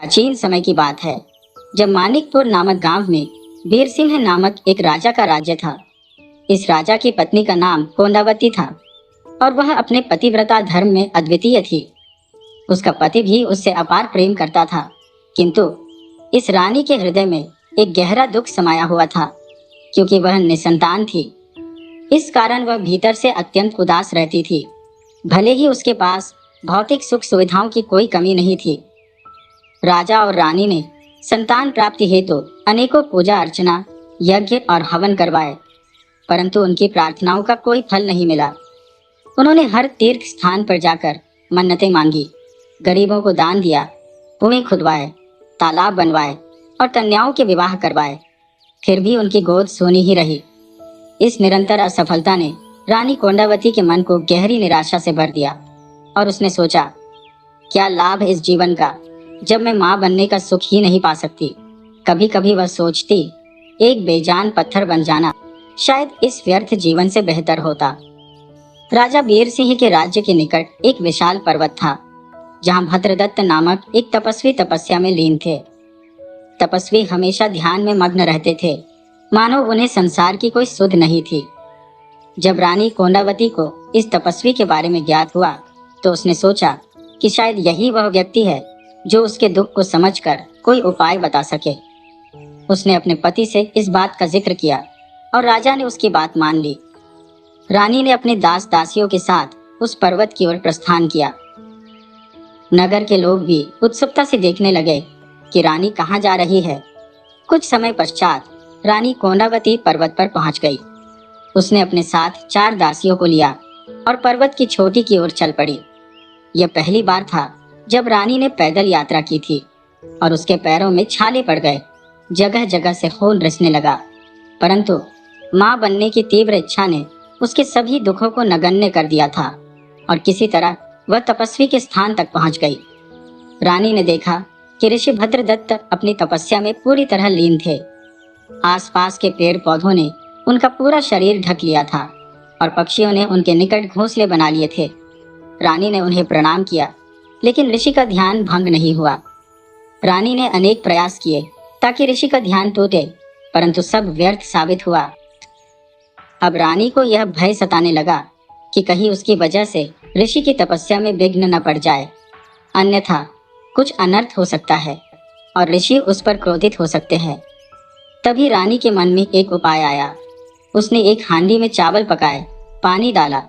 प्राचीन समय की बात है, जब मानिकपुर नामक गांव में बीर सिंह नामक एक राजा का राज्य था। इस राजा की पत्नी का नाम कोंडावती था और वह अपने पतिव्रता धर्म में अद्वितीय थी। उसका पति भी उससे अपार प्रेम करता था, किंतु इस रानी के हृदय में एक गहरा दुख समाया हुआ था, क्योंकि वह निसंतान थी। इस कारण वह भीतर से अत्यंत उदास रहती थी। भले ही उसके पास भौतिक सुख सुविधाओं की कोई कमी नहीं थी। राजा और रानी ने संतान प्राप्ति हेतु अनेकों पूजा अर्चना, यज्ञ और हवन करवाए, परंतु उनकी प्रार्थनाओं का कोई फल नहीं मिला। उन्होंने हर तीर्थ स्थान पर जाकर मन्नतें मांगी, गरीबों को दान दिया, कुएं खुदवाए, तालाब बनवाए और कन्याओं के विवाह करवाए, फिर भी उनकी गोद सूनी ही रही। इस निरंतर असफलता ने रानी कोंडावती के मन को गहरी निराशा से भर दिया और उसने सोचा, क्या लाभ इस जीवन का जब मैं माँ बनने का सुख ही नहीं पा सकती। कभी कभी वह सोचती, एक बेजान पत्थर बन जाना शायद इस व्यर्थ जीवन से बेहतर होता। राजा बीर सिंह के राज्य के निकट एक विशाल पर्वत था, जहाँ भद्रदत्त नामक एक तपस्वी तपस्या में लीन थे। तपस्वी हमेशा ध्यान में मग्न रहते थे, मानो उन्हें संसार की कोई सुध नहीं थी। जब रानी कोंडावती को इस तपस्वी के बारे में ज्ञात हुआ, तो उसने सोचा कि शायद यही वह व्यक्ति है जो उसके दुख को समझकर कोई उपाय बता सके। उसने अपने पति से इस बात का जिक्र किया और राजा ने उसकी बात मान ली। रानी ने अपने दास दासियों के साथ उस पर्वत की ओर प्रस्थान किया। नगर के लोग भी उत्सुकता से देखने लगे कि रानी कहाँ जा रही है। कुछ समय पश्चात रानी कोंडावती पर्वत पर पहुंच गई। उसने अपने साथ 4 दासियों को लिया और पर्वत की चोटी की ओर चल पड़ी। यह पहली बार था जब रानी ने पैदल यात्रा की थी और उसके पैरों में छाले पड़ गए, जगह जगह से खून रिसने लगा। परंतु माँ बनने की तीव्र इच्छा ने उसके सभी दुखों को नगण्य कर दिया था और किसी तरह वह तपस्वी के स्थान तक पहुंच गई। रानी ने देखा कि ऋषि भद्रदत्त अपनी तपस्या में पूरी तरह लीन थे। आसपास के पेड़ पौधों ने उनका पूरा शरीर ढक लिया था और पक्षियों ने उनके निकट घोंसले बना लिए थे। रानी ने उन्हें प्रणाम किया, लेकिन ऋषि का ध्यान भंग नहीं हुआ। रानी ने अनेक प्रयास किए ताकि ऋषि का ध्यान टूटे, परंतु सब व्यर्थ साबित हुआ। अब रानी को यह भय सताने लगा कि कहीं उसकी वजह से ऋषि की तपस्या में विघ्न न पड़ जाए, अन्यथा कुछ अनर्थ हो सकता है और ऋषि उस पर क्रोधित हो सकते हैं। तभी रानी के मन में एक उपाय आया। उसने एक हांडी में चावल पकाए, पानी डाला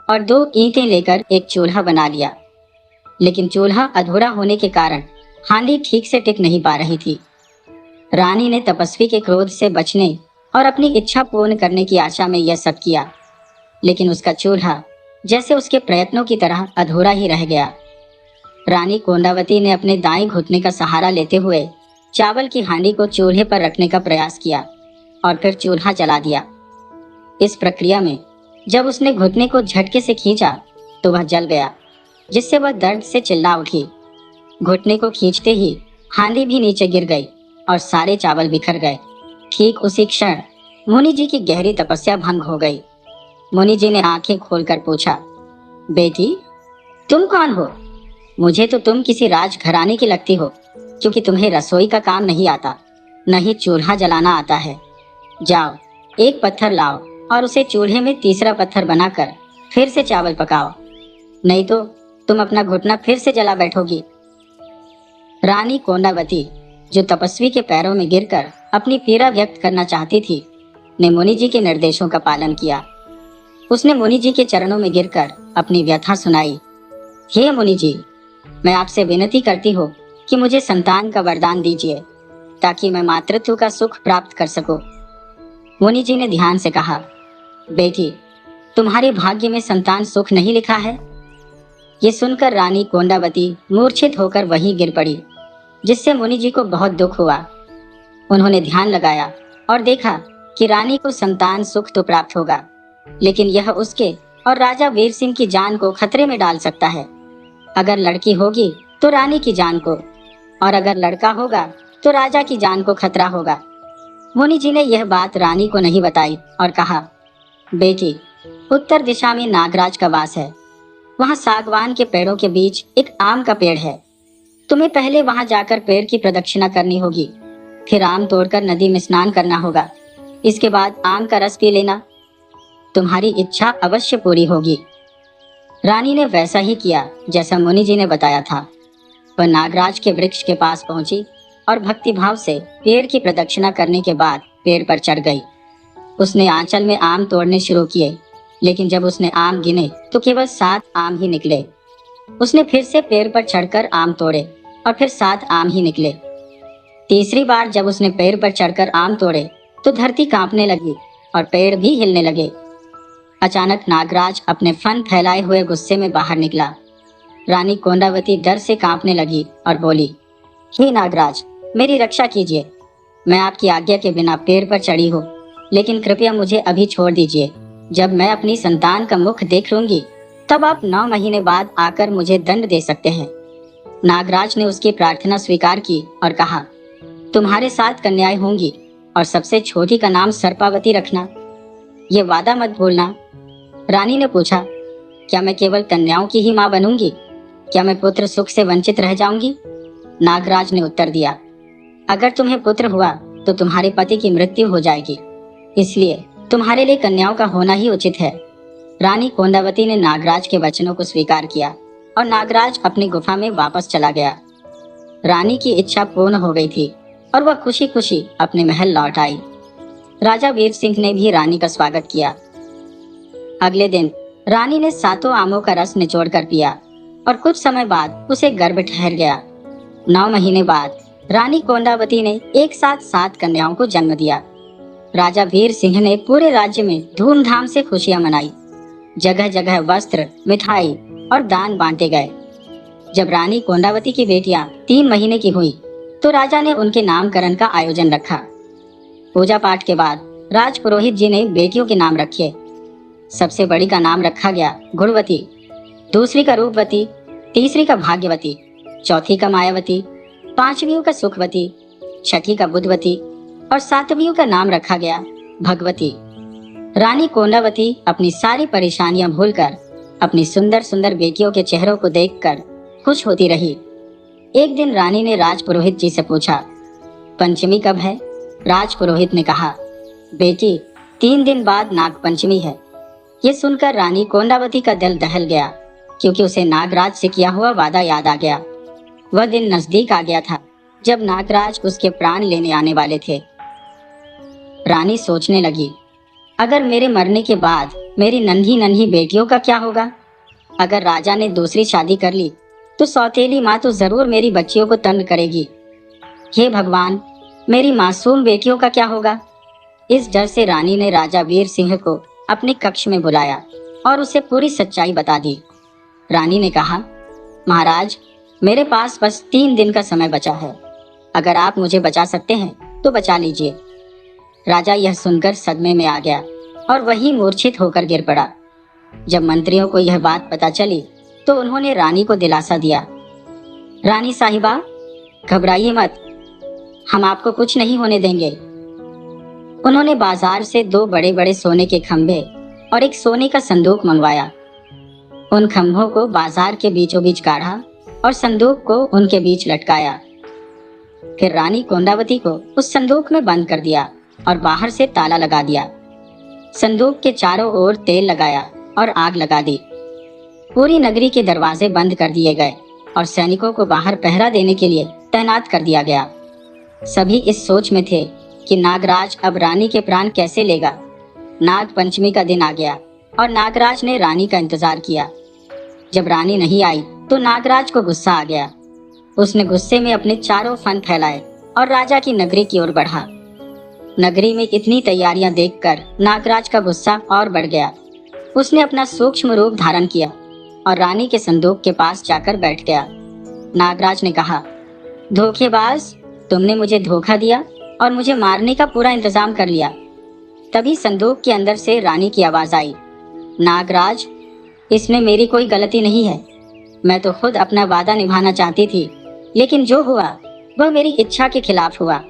और 2 ईंटें लेकर एक चूल्हा बना लिया। लेकिन चूल्हा अधूरा होने के कारण हांडी ठीक से टिक नहीं पा रही थी। रानी ने तपस्वी के क्रोध से बचने और अपनी इच्छा पूर्ण करने की आशा में यह सब किया, लेकिन उसका चूल्हा जैसे उसके प्रयत्नों की तरह अधूरा ही रह गया। रानी कोंडावती ने अपने दाएं घुटने का सहारा लेते हुए चावल की हांडी को चूल्हे पर रखने का प्रयास किया और फिर चूल्हा जला दिया। इस प्रक्रिया में जब उसने घुटने को झटके से खींचा तो वह जल गया, जिससे वह दर्द से चिल्ला उठी। घुटने को खींचते ही हांडी भी नीचे गिर गई और सारे चावल बिखर गए। ठीक उसी क्षण मुनि जी की गहरी तपस्या भंग हो गई। मुनि जी ने आंखें खोलकर पूछा, बेटी तुम कौन हो? मुझे तो तुम किसी राजघराने की लगती हो, क्योंकि तुम्हें रसोई का काम नहीं आता, न ही चूल्हा जलाना आता है। जाओ, एक पत्थर लाओ और उसे चूल्हे में तीसरा पत्थर बनाकर फिर से चावल पकाओ, नहीं तो तुम अपना घुटना फिर से जला बैठोगी। रानी कोंडावती, जो तपस्वी के पैरों में गिरकर अपनी पीड़ा व्यक्त करना चाहती थी, ने मुनि जी के निर्देशों का पालन किया। उसने मुनि जी के चरणों में गिरकर अपनी व्यथा सुनाई। हे मुनि जी, मैं आपसे विनती करती हूँ कि मुझे संतान का वरदान दीजिए, ताकि मैं मातृत्व का सुख प्राप्त कर सकूं। मुनि जी ने ध्यान से कहा, बेटी तुम्हारे भाग्य में संतान सुख नहीं लिखा है। ये सुनकर रानी कोंडावती मूर्छित होकर वहीं गिर पड़ी, जिससे मुनि जी को बहुत दुख हुआ। उन्होंने ध्यान लगाया और देखा कि रानी को संतान सुख तो प्राप्त होगा, लेकिन यह उसके और राजा वीर सिंह की जान को खतरे में डाल सकता है। अगर लड़की होगी तो रानी की जान को, और अगर लड़का होगा तो राजा की जान को खतरा होगा। मुनि जी ने यह बात रानी को नहीं बताई और कहा, बेटी उत्तर दिशा में नागराज का वास है। वहाँ सागवान के पेड़ों के बीच एक आम का पेड़ है। तुम्हें पहले वहां जाकर पेड़ की प्रदक्षिणा करनी होगी, फिर आम तोड़कर नदी में स्नान करना होगा। इसके बाद आम का रस पी लेना। तुम्हारी इच्छा अवश्य पूरी होगी। रानी ने वैसा ही किया जैसा मुनि जी ने बताया था। वह नागराज के वृक्ष के पास पहुंची और भक्तिभाव से पेड़ की प्रदक्षिणा करने के बाद पेड़ पर चढ़ गई। उसने आंचल में आम तोड़ने शुरू किए, लेकिन जब उसने आम गिने तो केवल 7 आम ही निकले। उसने फिर से पेड़ पर चढ़कर आम तोड़े और फिर 7 आम ही निकले। तीसरी बार जब उसने पेड़ पर चढ़कर आम तोड़े तो धरती कांपने लगी और पेड़ भी हिलने लगे। अचानक नागराज अपने फन फैलाए हुए गुस्से में बाहर निकला। रानी कोंडावती डर से कांपने लगी और बोली, हे नागराज, मेरी रक्षा कीजिए। मैं आपकी आज्ञा के बिना पेड़ पर चढ़ी हूँ, लेकिन कृपया मुझे अभी छोड़ दीजिए। जब मैं अपनी संतान का मुख देख लूंगी तब आप 9 महीने बाद आकर मुझे दंड दे सकते हैं। नागराज ने उसकी प्रार्थना स्वीकार की और कहा, तुम्हारे 7 कन्याएं होंगी और सबसे छोटी का नाम सर्पावती रखना। ये वादा मत भूलना। रानी ने पूछा, क्या मैं केवल कन्याओं की ही माँ बनूंगी? क्या मैं पुत्र सुख से वंचित रह जाऊंगी? नागराज ने उत्तर दिया, अगर तुम्हें पुत्र हुआ तो तुम्हारे पति की मृत्यु हो जाएगी, इसलिए तुम्हारे लिए कन्याओं का होना ही उचित है। रानी कोंडावती ने नागराज के वचनों को स्वीकार किया और नागराज अपनी गुफा में वापस चला गया। रानी की इच्छा पूर्ण हो गई थी और वह खुशी खुशी अपने महल लौट आई। राजा वीर सिंह ने भी रानी का स्वागत किया। अगले दिन रानी ने 7 आमों का रस निचोड़ कर पिया और कुछ समय बाद उसे गर्भ ठहर गया। 9 महीने बाद रानी कोंडावती ने एक साथ 7 कन्याओं को जन्म दिया। राजा वीर सिंह ने पूरे राज्य में धूमधाम से खुशियां मनाई। जगह जगह वस्त्र, मिठाई और दान बांटे गए। जब रानी कोंडावती की बेटियां 3 महीने की हुई तो राजा ने उनके नामकरण का आयोजन रखा। पूजा पाठ के बाद राज पुरोहित जी ने बेटियों के नाम रखे। सबसे बड़ी का नाम रखा गया गुणवती, दूसरी का रूपवती, तीसरी का भाग्यवती, चौथी का मायावती, 5वीं का सुखवती, छठी का बुद्धवती और 7वीं का नाम रखा गया भगवती। रानी कोंडावती अपनी सारी परेशानियां भूलकर अपनी सुंदर सुंदर बेटियों के चेहरों को देखकर खुश होती रही। एक दिन रानी ने राज पुरोहित जी से पूछा, पंचमी कब है? राज पुरोहित ने कहा, बेटी 3 दिन बाद नाग पंचमी है। ये सुनकर रानी कोंडावती का दिल दहल गया, क्योंकि उसे नागराज से किया हुआ वादा याद आ गया। वह दिन नजदीक आ गया था जब नागराज उसके प्राण लेने आने वाले थे। रानी सोचने लगी, अगर मेरे मरने के बाद मेरी नन्ही नन्ही बेटियों का क्या होगा? अगर राजा ने दूसरी शादी कर ली तो सौतेली माँ तो जरूर मेरी बच्चियों को तंग करेगी। हे भगवान, मेरी मासूम बेटियों का क्या होगा? इस डर से रानी ने राजा वीर सिंह को अपने कक्ष में बुलाया और उसे पूरी सच्चाई बता दी। रानी ने कहा, महाराज, मेरे पास बस 3 दिन का समय बचा है। अगर आप मुझे बचा सकते हैं तो बचा लीजिए। राजा यह सुनकर सदमे में आ गया और वही मूर्छित होकर गिर पड़ा। जब मंत्रियों को यह बात पता चली तो उन्होंने रानी को दिलासा दिया, रानी साहिबा, घबराइए मत, हम आपको कुछ नहीं होने देंगे। उन्होंने बाजार से 2 बड़े बड़े सोने के खंभे और एक सोने का संदूक मंगवाया। उन खंभों को बाजार के बीचों बीच गाढ़ा और संदूक को उनके बीच लटकाया। फिर रानी कोंडावती को उस संदूक में बंद कर दिया और बाहर से ताला लगा दिया। संदूक के चारों ओर तेल लगाया और आग लगा दी। पूरी नगरी के दरवाजे बंद कर दिए गए और सैनिकों को बाहर पहरा देने के लिए तैनात कर दिया गया। सभी इस सोच में थे कि नागराज अब रानी के प्राण कैसे लेगा। नाग पंचमी का दिन आ गया और नागराज ने रानी का इंतजार किया। जब रानी नहीं आई तो नागराज को गुस्सा आ गया। उसने गुस्से में अपने चारों फन फैलाए और राजा की नगरी की ओर बढ़ा। नगरी में इतनी तैयारियां देखकर नागराज का गुस्सा और बढ़ गया। उसने अपना सूक्ष्म रूप धारण किया और रानी के संदूक के पास जाकर बैठ गया। नागराज ने कहा, धोखेबाज, तुमने मुझे धोखा दिया और मुझे मारने का पूरा इंतजाम कर लिया। तभी संदूक के अंदर से रानी की आवाज आई, नागराज, इसमें मेरी कोई गलती नहीं है। मैं तो खुद अपना वादा निभाना चाहती थी, लेकिन जो हुआ वह मेरी इच्छा के खिलाफ हुआ।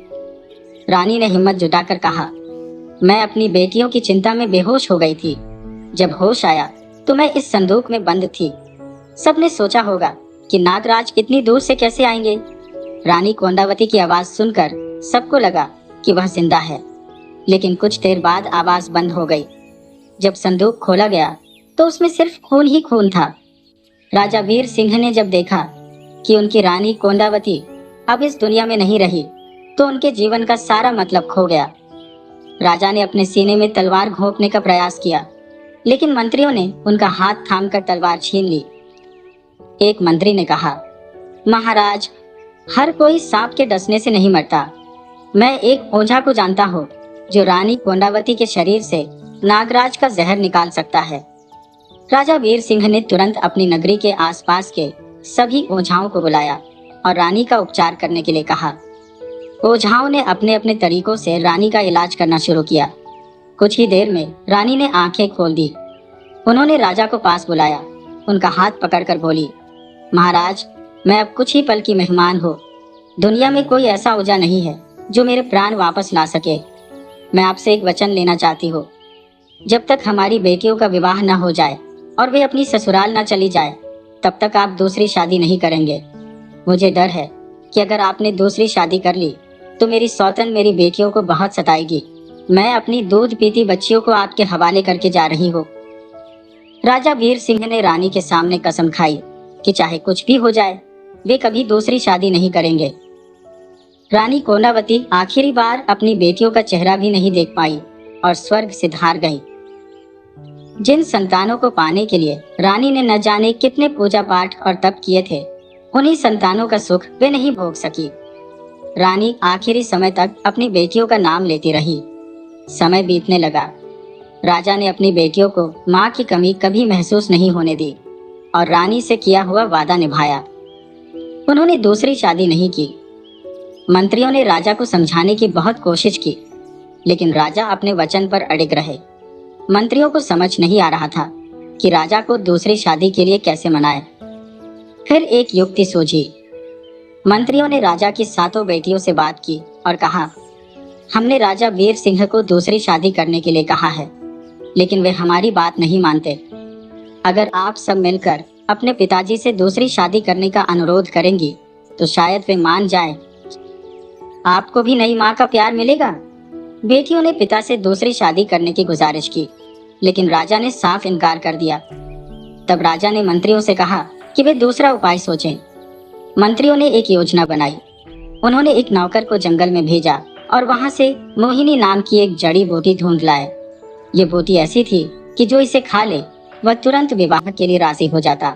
रानी ने हिम्मत जुटाकर कहा, मैं अपनी बेटियों की चिंता में बेहोश हो गई थी। जब होश आया तो मैं इस संदूक में बंद थी। सबने सोचा होगा कि नागराज इतनी दूर से कैसे आएंगे। रानी कोंदावती की आवाज सुनकर सबको लगा कि वह जिंदा है, लेकिन कुछ देर बाद आवाज बंद हो गई। जब संदूक खोला गया तो उसमें सिर्फ खून ही खून था। राजा वीर सिंह ने जब देखा कि उनकी रानी कोंदावती अब इस दुनिया में नहीं रही, तो उनके जीवन का सारा मतलब खो गया। राजा ने अपने सीने में तलवार घोंपने का प्रयास किया, लेकिन मंत्रियों ने उनका हाथ थामकर तलवार छीन ली। एक मंत्री ने कहा, महाराज, हर कोई सांप के डसने से नहीं मरता। मैं एक ओझा को जानता हूँ जो रानी कोंडावती के शरीर से नागराज का जहर निकाल सकता है। राजा वीर सिंह ने तुरंत अपनी नगरी के आसपास के सभी ओझाओं को बुलाया और रानी का उपचार करने के लिए कहा। ओझाओं ने अपने अपने तरीकों से रानी का इलाज करना शुरू किया। कुछ ही देर में रानी ने आंखें खोल दी। उन्होंने राजा को पास बुलाया, उनका हाथ पकड़कर बोली, महाराज, मैं अब कुछ ही पल की मेहमान हूँ। दुनिया में कोई ऐसा ओझा नहीं है जो मेरे प्राण वापस ला सके। मैं आपसे एक वचन लेना चाहती हूँ। जब तक हमारी बेटियों का विवाह न हो जाए और वे अपनी ससुराल न चली जाए, तब तक आप दूसरी शादी नहीं करेंगे। मुझे डर है कि अगर आपने दूसरी शादी कर ली तो मेरी सौतन मेरी बेटियों को बहुत सताएगी। मैं अपनी दूध पीती बच्चियों को आपके हवाले करके जा रही हूँ। राजा वीर सिंह ने रानी के सामने कसम खाई कि चाहे कुछ भी हो जाए, वे कभी दूसरी शादी नहीं करेंगे। रानी कोंडावती आखिरी बार अपनी बेटियों का चेहरा भी नहीं देख पाई और स्वर्ग से धार गई। जिन संतानों को पाने के लिए रानी ने न जाने कितने पूजा पाठ और तप किए थे, उन्हीं संतानों का सुख वे नहीं भोग सकी। रानी आखिरी समय तक अपनी बेटियों का नाम लेती रही। समय बीतने लगा। राजा ने अपनी बेटियों को माँ की कमी कभी महसूस नहीं होने दी और रानी से किया हुआ वादा निभाया। उन्होंने दूसरी शादी नहीं की। मंत्रियों ने राजा को समझाने की बहुत कोशिश की, लेकिन राजा अपने वचन पर अड़िग रहे। मंत्रियों को समझ नहीं आ रहा था कि राजा को दूसरी शादी के लिए कैसे मनाए। फिर एक युक्ति सूझी। मंत्रियों ने राजा की 7 बेटियों से बात की और कहा, हमने राजा वीर सिंह को दूसरी शादी करने के लिए कहा है, लेकिन वे हमारी बात नहीं मानते। अगर आप सब मिलकर अपने पिताजी से दूसरी शादी करने का अनुरोध करेंगी तो शायद वे मान जाए। आपको भी नई माँ का प्यार मिलेगा। बेटियों ने पिता से दूसरी शादी करने की गुजारिश की, लेकिन राजा ने साफ इनकार कर दिया। तब राजा ने मंत्रियों से कहा कि वे दूसरा उपाय सोचें। मंत्रियों ने एक योजना बनाई। उन्होंने एक नौकर को जंगल में भेजा और वहां से मोहिनी नाम की एक जड़ी बूटी ढूंढ लाए। ये बूटी ऐसी थी कि जो इसे खा ले वह तुरंत विवाह के लिए राजी हो जाता।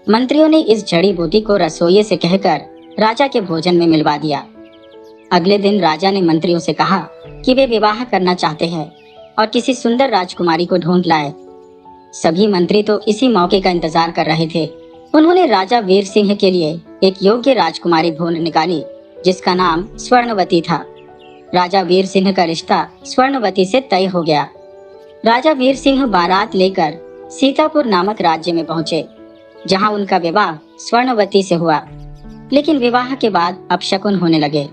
मंत्रियों ने इस जड़ी बूटी को रसोइये से कहकर राजा के भोजन में मिलवा दिया। अगले दिन राजा ने मंत्रियों से कहा कि वे विवाह करना चाहते हैं और किसी सुंदर राजकुमारी को ढूंढ लाए। सभी मंत्री तो इसी मौके का इंतजार कर रहे थे। उन्होंने राजा वीर सिंह के लिए एक योग्य राजकुमारी ढूंढ निकाली, जिसका नाम स्वर्णवती था। राजा वीर सिंह का रिश्ता स्वर्णवती से तय हो गया। राजा वीर सिंह बारात लेकर सीतापुर नामक राज्य में पहुंचे, जहां उनका विवाह स्वर्णवती से हुआ। लेकिन विवाह के बाद अपशकुन होने लगे।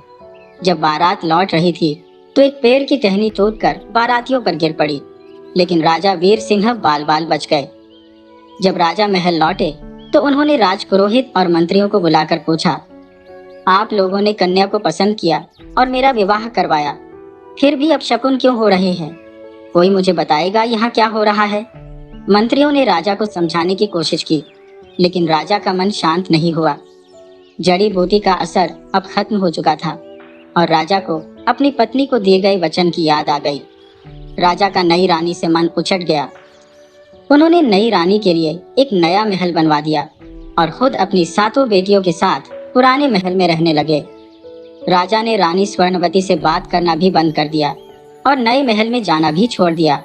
जब बारात लौट रही थी तो एक पेड़ की टहनी टूटकर बारातियों पर गिर पड़ी, लेकिन राजा वीर सिंह बाल बाल बच गए। जब राजा महल लौटे तो उन्होंने राजपुरोहित और मंत्रियों को बुलाकर पूछा, आप लोगों ने कन्या को पसंद किया और मेरा विवाह करवाया, फिर भी अपशकुन क्यों हो रहे हैं? कोई मुझे बताएगा यहाँ क्या हो रहा है? मंत्रियों ने राजा को समझाने की कोशिश की, लेकिन राजा का मन शांत नहीं हुआ। जड़ी बूटी का असर अब खत्म हो चुका था और राजा को अपनी पत्नी को दिए गए वचन की याद आ गई। राजा का नई रानी से मन उछट गया। उन्होंने नई रानी के लिए एक नया महल बनवा दिया और खुद अपनी 7 बेटियों के साथ पुराने महल में रहने लगे। राजा ने रानी स्वर्णवती से बात करना भी बंद कर दिया और नए महल में जाना भी छोड़ दिया।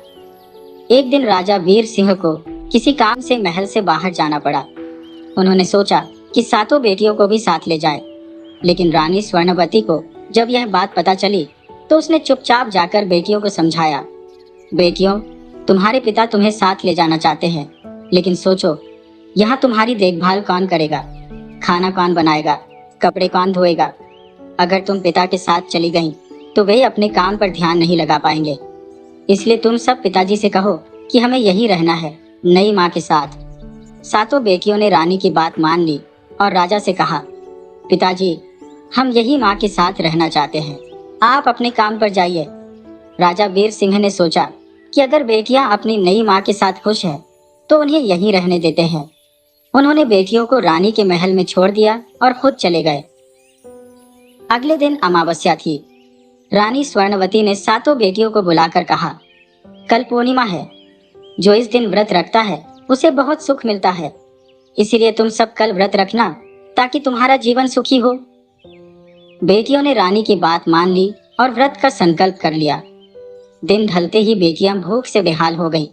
एक दिन राजा वीर सिंह को किसी काम से महल से बाहर जाना पड़ा। उन्होंने सोचा कि 7 बेटियों को भी साथ ले जाए, लेकिन रानी स्वर्णवती को जब यह बात पता चली तो उसने चुपचाप जाकर बेटियों को समझाया, बेटियों, तुम्हारे पिता तुम्हें साथ ले जाना चाहते हैं, लेकिन सोचो यहाँ तुम्हारी देखभाल कौन करेगा? खाना कौन बनाएगा? कपड़े कौन धोएगा? अगर तुम पिता के साथ चली गईं तो वे अपने काम पर ध्यान नहीं लगा पाएंगे। इसलिए तुम सब पिताजी से कहो कि हमें यही रहना है, नई माँ के साथ। 7 बेटियों ने रानी की बात मान ली और राजा से कहा, पिताजी, हम यही माँ के साथ रहना चाहते हैं, आप अपने काम पर जाइए। राजा वीर सिंह ने सोचा कि अगर बेटियां अपनी नई माँ के साथ खुश हैं, तो उन्हें यहीं रहने देते हैं। उन्होंने बेटियों को रानी के महल में छोड़ दिया और खुद चले गए। अगले दिन अमावस्या थी। रानी स्वर्णवती ने सातों बेटियों को बुलाकर कहा, कल पूर्णिमा है। जो इस दिन व्रत रखता है उसे बहुत सुख मिलता है, इसीलिए तुम सब कल व्रत रखना ताकि तुम्हारा जीवन सुखी हो। बेटियों ने रानी की बात मान ली और व्रत का संकल्प कर लिया। दिन ढलते ही बेटियां भूख से बेहाल हो गईं।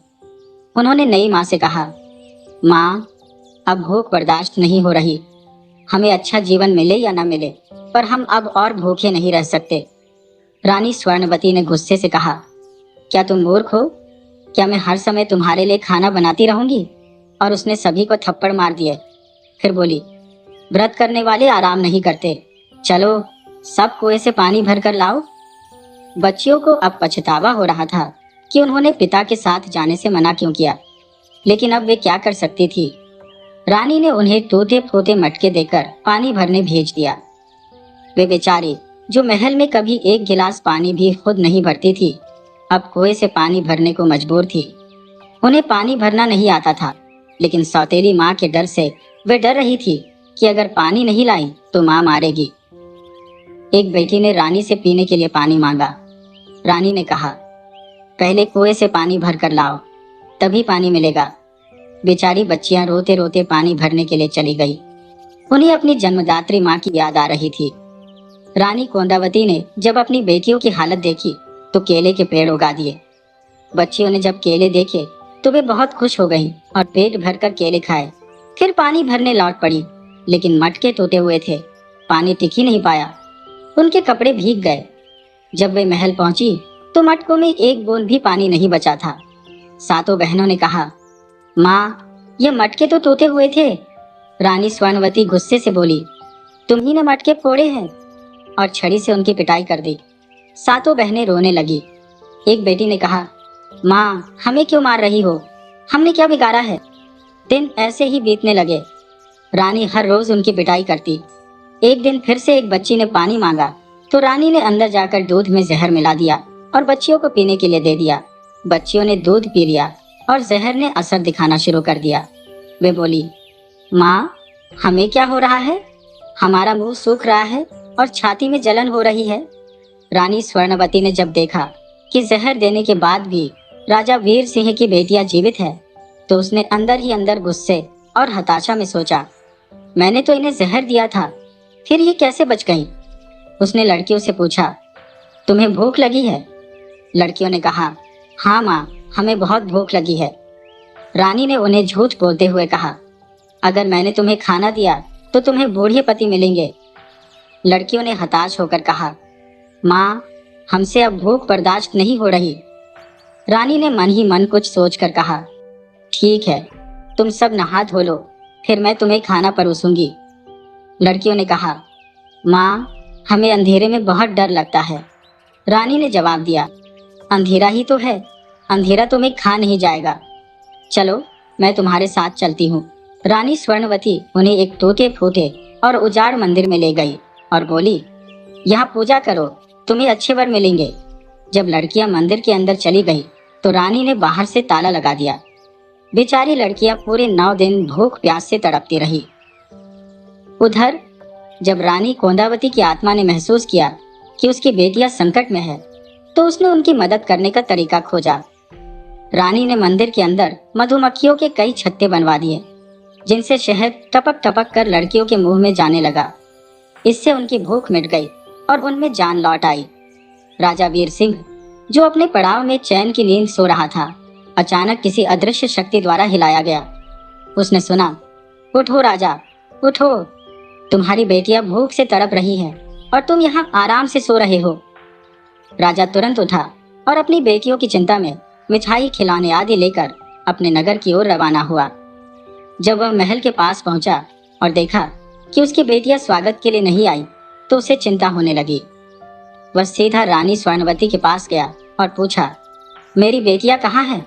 उन्होंने नई माँ से कहा, माँ, अब भूख बर्दाश्त नहीं हो रही। हमें अच्छा जीवन मिले या न मिले, पर हम अब और भूखे नहीं रह सकते। रानी स्वर्णवती ने गुस्से से कहा, क्या तुम मूर्ख हो? क्या मैं हर समय तुम्हारे लिए खाना बनाती रहूंगी? और उसने सभी को थप्पड़ मार दिए। फिर बोली, व्रत करने वाले आराम नहीं करते, चलो सब कुएं से पानी भर कर लाओ। बच्चियों को अब पछतावा हो रहा था कि उन्होंने पिता के साथ जाने से मना क्यों किया, लेकिन अब वे क्या कर सकती थी। रानी ने उन्हें टूटे फूटे मटके देकर पानी भरने भेज दिया। वे बेचारी, जो महल में कभी एक गिलास पानी भी खुद नहीं भरती थी, अब कुएं से पानी भरने को मजबूर थी। उन्हें पानी भरना नहीं आता था, लेकिन सौतेली माँ के डर से वे डर रही थी कि अगर पानी नहीं लाई तो माँ मारेगी। एक बेटी ने रानी से पीने के लिए पानी मांगा। रानी ने कहा, पहले कुएं से पानी भर कर लाओ, तभी पानी मिलेगा। बेचारी बच्चियां रोते रोते पानी भरने के लिए चली गई। उन्हें अपनी जन्मदात्री माँ की याद आ रही थी। रानी कोंदावती ने जब अपनी बेटियों की हालत देखी तो केले के पेड़ उगा दिए। बच्चियों ने जब केले देखे तो वे बहुत खुश हो गईं और पेट भरकर केले खाए। फिर पानी भरने लौट पड़ी, लेकिन मटके टूटे हुए थे, पानी टिक ही नहीं पाया। उनके कपड़े भीग गए। जब वे महल पहुंची तो मटकों में एक बूंद भी पानी नहीं बचा था। सातों बहनों ने कहा, माँ, ये मटके तो टूटे हुए थे। रानी स्वर्णवती गुस्से से बोली, तुम ही ने मटके फोड़े हैं, और छड़ी से उनकी पिटाई कर दी। सातों बहनें रोने लगी। एक बेटी ने कहा, माँ, हमें क्यों मार रही हो? हमने क्या बिगाड़ा है? दिन ऐसे ही बीतने लगे। रानी हर रोज उनकी पिटाई करती। एक दिन फिर से एक बच्ची ने पानी मांगा तो रानी ने अंदर जाकर दूध में जहर मिला दिया और बच्चियों को पीने के लिए दे दिया। बच्चियों ने दूध पी लिया और जहर ने असर दिखाना शुरू कर दिया। वे बोली, माँ, हमें क्या हो रहा है? हमारा मुंह सूख रहा है और छाती में जलन हो रही है। रानी स्वर्णवती ने जब देखा कि जहर देने के बाद भी राजा वीर सिंह की बेटियां जीवित है, तो उसने अंदर ही अंदर गुस्से और हताशा में सोचा, मैंने तो इन्हें जहर दिया था, फिर ये कैसे बच गईं? उसने लड़कियों से पूछा, तुम्हें भूख लगी है? लड़कियों ने कहा, हाँ माँ, हमें बहुत भूख लगी है। रानी ने उन्हें झूठ बोलते हुए कहा, अगर मैंने तुम्हें खाना दिया तो तुम्हें बूढ़े पति मिलेंगे। लड़कियों ने हताश होकर कहा, माँ, हमसे अब भूख बर्दाश्त नहीं हो रही। रानी ने मन ही मन कुछ सोचकर कहा, ठीक है, तुम सब नहा धो लो, फिर मैं तुम्हें खाना परोसूंगी। लड़कियों ने कहा, माँ, हमें अंधेरे में बहुत डर लगता है। रानी ने जवाब दिया, अंधेरा ही तो है, अंधेरा तुम्हें खा नहीं जाएगा। चलो, मैं तुम्हारे साथ चलती हूँ। रानी स्वर्णवती उन्हें एक टूटे फूटे और उजाड़ मंदिर में ले गई और बोली, यहाँ पूजा करो, तुम्हें अच्छे वर मिलेंगे। जब लड़कियां मंदिर के अंदर चली गई तो रानी ने बाहर से ताला लगा दिया। बेचारी लड़कियां पूरे 9 दिन भूख प्यास से तड़पती रही। उधर जब रानी कोंदावती की आत्मा ने महसूस किया कि उसकी बेटियां संकट में है, तो उसने उनकी मदद करने का तरीका खोजा। रानी ने मंदिर के अंदर मधुमक्खियों के कई छत्ते बनवा दिए, जिनसे शहद टपक टपक कर लड़कियों के मुंह में जाने लगा। इससे उनकी भूख मिट गई और उनमें जान लौट आई। राजा वीर सिंह, जो अपने पड़ाव में चैन की नींद सो रहा था, अचानक किसी अदृश्य शक्ति द्वारा हिलाया गया। उसने सुना, उठो राजा, उठो, तुम्हारी बेटियां भूख से तड़प रही हैं और तुम यहाँ आराम से सो रहे हो। राजा तुरंत उठा और अपनी बेटियों की चिंता में मिठाई, खिलौने आदि लेकर अपने नगर की ओर रवाना हुआ। जब वह महल के पास पहुंचा और देखा कि उसकी बेटियां स्वागत के लिए नहीं आई, तो उसे चिंता होने लगी। वह सीधा रानी स्वर्णवती के पास गया और पूछा, मेरी बेटियां कहाँ हैं?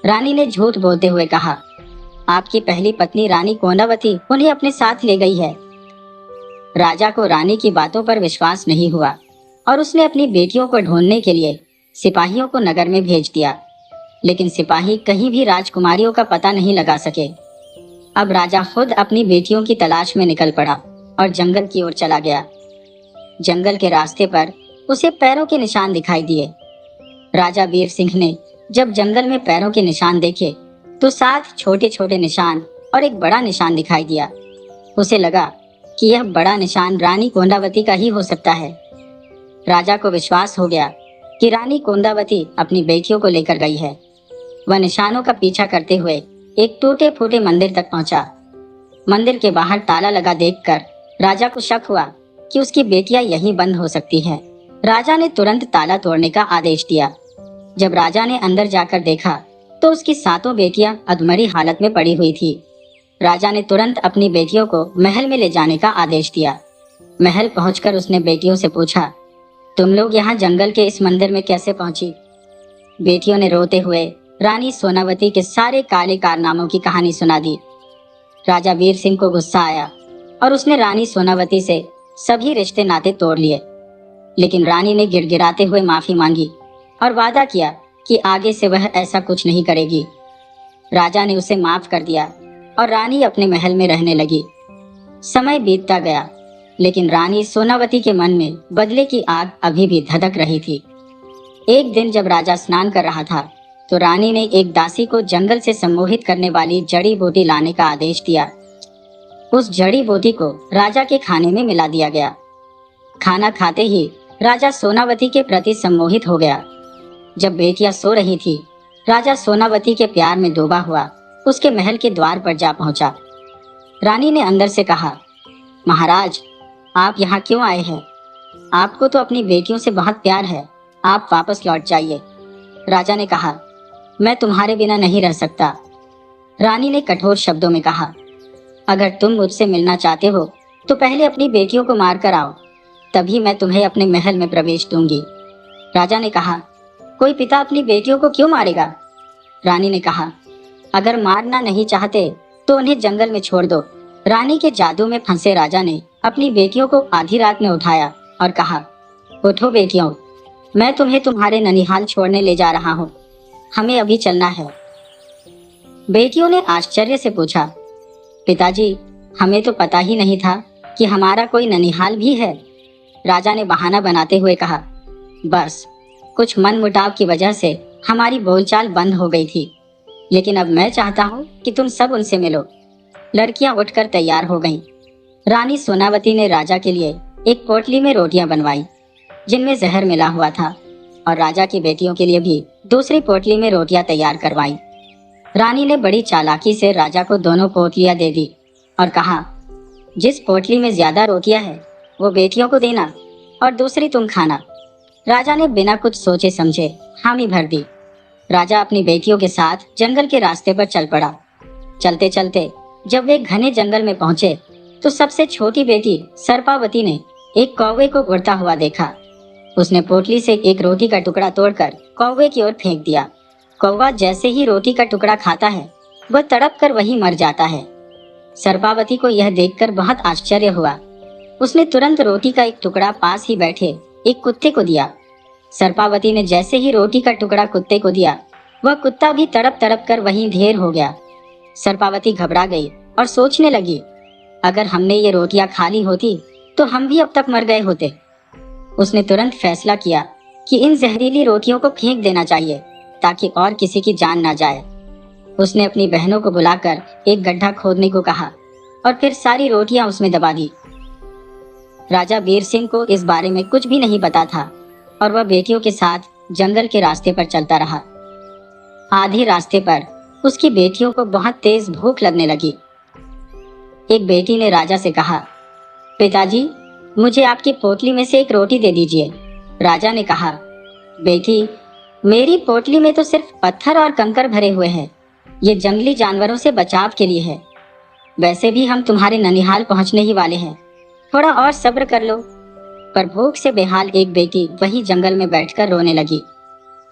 रानी ने झूठ बोलते हुए कहा, आपकी पहली पत्नी रानी कोंडावती उन्हें अपने साथ ले गई है। राजा को रानी की बातों पर विश्वास नहीं हुआ और उसने अपनी बेटियों को ढूंढने के लिए सिपाहियों को नगर में भेज दिया, लेकिन सिपाही कहीं भी राजकुमारियों का पता नहीं लगा सके। अब राजा खुद अपनी बेटियों की तलाश में निकल पड़ा और जंगल की ओर चला गया। जंगल के रास्ते पर उसे पैरों के निशान दिखाई दिए। राजा वीर सिंह ने जब जंगल में पैरों के निशान देखे तो 7 छोटे छोटे निशान और एक बड़ा निशान दिखाई दिया। उसे लगा कि यह बड़ा निशान रानी कोंडावती का ही हो सकता है। राजा को विश्वास हो गया कि रानी कोंडावती अपनी बेटियों को लेकर गई है। वह निशानों का पीछा करते हुए एक टूटे फूटे मंदिर तक पहुंचा। मंदिर के बाहर ताला लगा देखकर राजा को शक हुआ कि उसकी बेटियां यहीं बंद हो सकती है। राजा ने तुरंत ताला तोड़ने का आदेश दिया। जब राजा ने अंदर जाकर देखा तो उसकी 7 बेटियां अधमरी हालत में पड़ी हुई थी। राजा ने तुरंत अपनी बेटियों को महल में ले जाने का आदेश दिया। महल पहुंचकर उसने बेटियों से पूछा, तुम लोग यहाँ जंगल के इस मंदिर में कैसे पहुंची? बेटियों ने रोते हुए रानी सोनावती के सारे काले कारनामों की कहानी सुना दी। राजा वीर सिंह को गुस्सा आया और उसने रानी सोनावती से सभी रिश्ते नाते तोड़ लिए, लेकिन रानी ने गिड़गिड़ाते हुए माफी मांगी और वादा किया कि आगे से वह ऐसा कुछ नहीं करेगी। राजा ने उसे माफ कर दिया और रानी अपने महल में रहने लगी। समय बीतता गया, लेकिन रानी सोनावती के मन में बदले की आग अभी भी धधक रही थी। एक दिन जब राजा स्नान कर रहा था तो रानी ने एक दासी को जंगल से सम्मोहित करने वाली जड़ी बूटी लाने का आदेश दिया। उस जड़ी बूटी को राजा के खाने में मिला दिया गया। खाना खाते ही राजा सोनावती के प्रति सम्मोहित हो गया। जब बेटियां सो रही थी, राजा सोनावती के प्यार में डूबा हुआ उसके महल के द्वार पर जा पहुंचा। रानी ने अंदर से कहा, महाराज, आप यहाँ क्यों आए हैं? आपको तो अपनी बेटियों से बहुत प्यार है, आप वापस लौट जाइए। राजा ने कहा, मैं तुम्हारे बिना नहीं रह सकता। रानी ने कठोर शब्दों में कहा, अगर तुम मुझसे मिलना चाहते हो तो पहले अपनी बेटियों को मार कर आओ, तभी मैं तुम्हें अपने महल में प्रवेश दूंगी। राजा ने कहा, कोई पिता अपनी बेटियों को क्यों मारेगा? रानी ने कहा, अगर मारना नहीं चाहते तो उन्हें जंगल में छोड़ दो। रानी के जादू में फंसे राजा ने अपनी बेटियों को आधी रात में उठाया और कहा, उठो बेटियों, मैं तुम्हें तुम्हारे ननिहाल छोड़ने ले जा रहा हूँ, हमें अभी चलना है। बेटियों ने आश्चर्य से पूछा, पिताजी, हमें तो पता ही नहीं था कि हमारा कोई ननिहाल भी है। राजा ने बहाना बनाते हुए कहा, बस कुछ मनमुटाव की वजह से हमारी बोलचाल बंद हो गई थी, लेकिन अब मैं चाहता हूँ कि तुम सब उनसे मिलो। लड़कियां उठकर तैयार हो गईं। रानी सोनावती ने राजा के लिए एक पोटली में रोटियां बनवाई जिनमें जहर मिला हुआ था, और राजा की बेटियों के लिए भी दूसरी पोटली में रोटियां तैयार करवाई। रानी ने बड़ी चालाकी से राजा को दोनों पोटलियां दे दी और कहा, जिस पोटली में ज्यादा रोटियां है वो बेटियों को देना और दूसरी तुम खाना। राजा ने बिना कुछ सोचे समझे हामी भर दी। राजा अपनी बेटियों के साथ जंगल के रास्ते पर चल पड़ा। चलते चलते जब वे घने जंगल में पहुंचे तो सबसे छोटी बेटी सर्पावती ने एक कौवे को उड़ता हुआ देखा। उसने पोटली से एक रोटी का टुकड़ा तोड़कर कौवे की ओर फेंक दिया। कौवा जैसे ही रोटी का टुकड़ा खाता है वह तड़प कर वहीं मर जाता है। सर्पावती को यह देखकर बहुत आश्चर्य हुआ। उसने तुरंत रोटी का एक टुकड़ा पास ही बैठे एक कुत्ते को दिया। सर्पावती ने जैसे ही रोटी का टुकड़ा कुत्ते को दिया, वह कुत्ता भी तड़प तड़प कर वहीं ढेर हो गया। सर्पावती घबरा गई और सोचने लगी, अगर हमने ये रोटियां खा ली होती तो हम भी अब तक मर गए होते। उसने तुरंत फैसला किया कि इन जहरीली रोटियों को फेंक देना चाहिए ताकि और किसी की जान ना जाए। उसने अपनी बहनों को बुलाकर एक गड्ढा खोदने को कहा और फिर सारी रोटियां उसमें दबा दी। राजा वीर सिंह को इस बारे में कुछ भी नहीं पता था और वह बेटियों के साथ जंगल के रास्ते पर चलता रहा। आधे रास्ते पर उसकी बेटियों को बहुत तेज भूख लगने लगी। एक बेटी ने राजा से कहा, पिताजी, मुझे आपकी पोटली में से एक रोटी दे दीजिए। राजा ने कहा, बेटी, मेरी पोटली में तो सिर्फ पत्थर और कंकर भरे हुए हैं, ये जंगली जानवरों से बचाव के लिए है। वैसे भी हम तुम्हारे ननिहाल पहुंचने ही वाले हैं, थोड़ा और सब्र कर लो। पर भूख से बेहाल एक बेटी वहीं जंगल में बैठकर रोने लगी।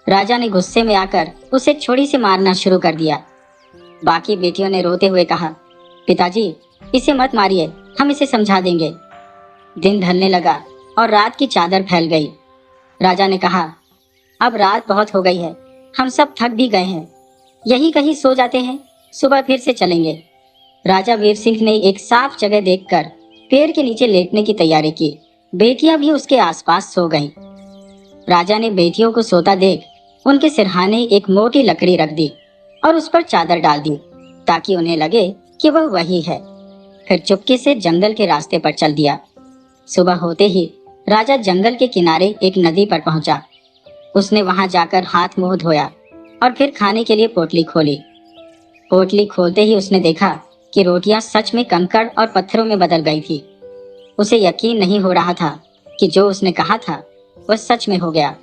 राजा ने गुस्से में आकर उसे छुरी से मारना शुरू कर दिया। बाकी बेटियों ने रोते हुए कहा, पिताजी इसे मत मारिए, हम इसे समझा देंगे। दिन ढलने लगा और रात की चादर फैल गई। राजा ने कहा, अब रात बहुत हो गई है, हम सब थक भी गए हैं, यही कहीं सो जाते हैं, सुबह फिर से चलेंगे। राजा वीर सिंह ने एक साफ जगह देखकर पेड़ के नीचे लेटने की तैयारी की। बेटियां भी उसके आसपास सो गईं। राजा ने बेटियों को सोता देख उनके सिरहाने एक मोटी लकड़ी रख दी और उस पर चादर डाल दी, ताकि उन्हें लगे कि वह वही है। फिर चुपके से जंगल के रास्ते पर चल दिया। सुबह होते ही राजा जंगल के किनारे एक नदी पर पहुंचा। उसने वहां जाकर हाथ मुंह धोया और फिर खाने के लिए पोटली खोली। पोटली खोलते ही उसने देखा कि रोटियां सच में कंकड़ और पत्थरों में बदल गई थी। उसे यकीन नहीं हो रहा था कि जो उसने कहा था वह सच में हो गया।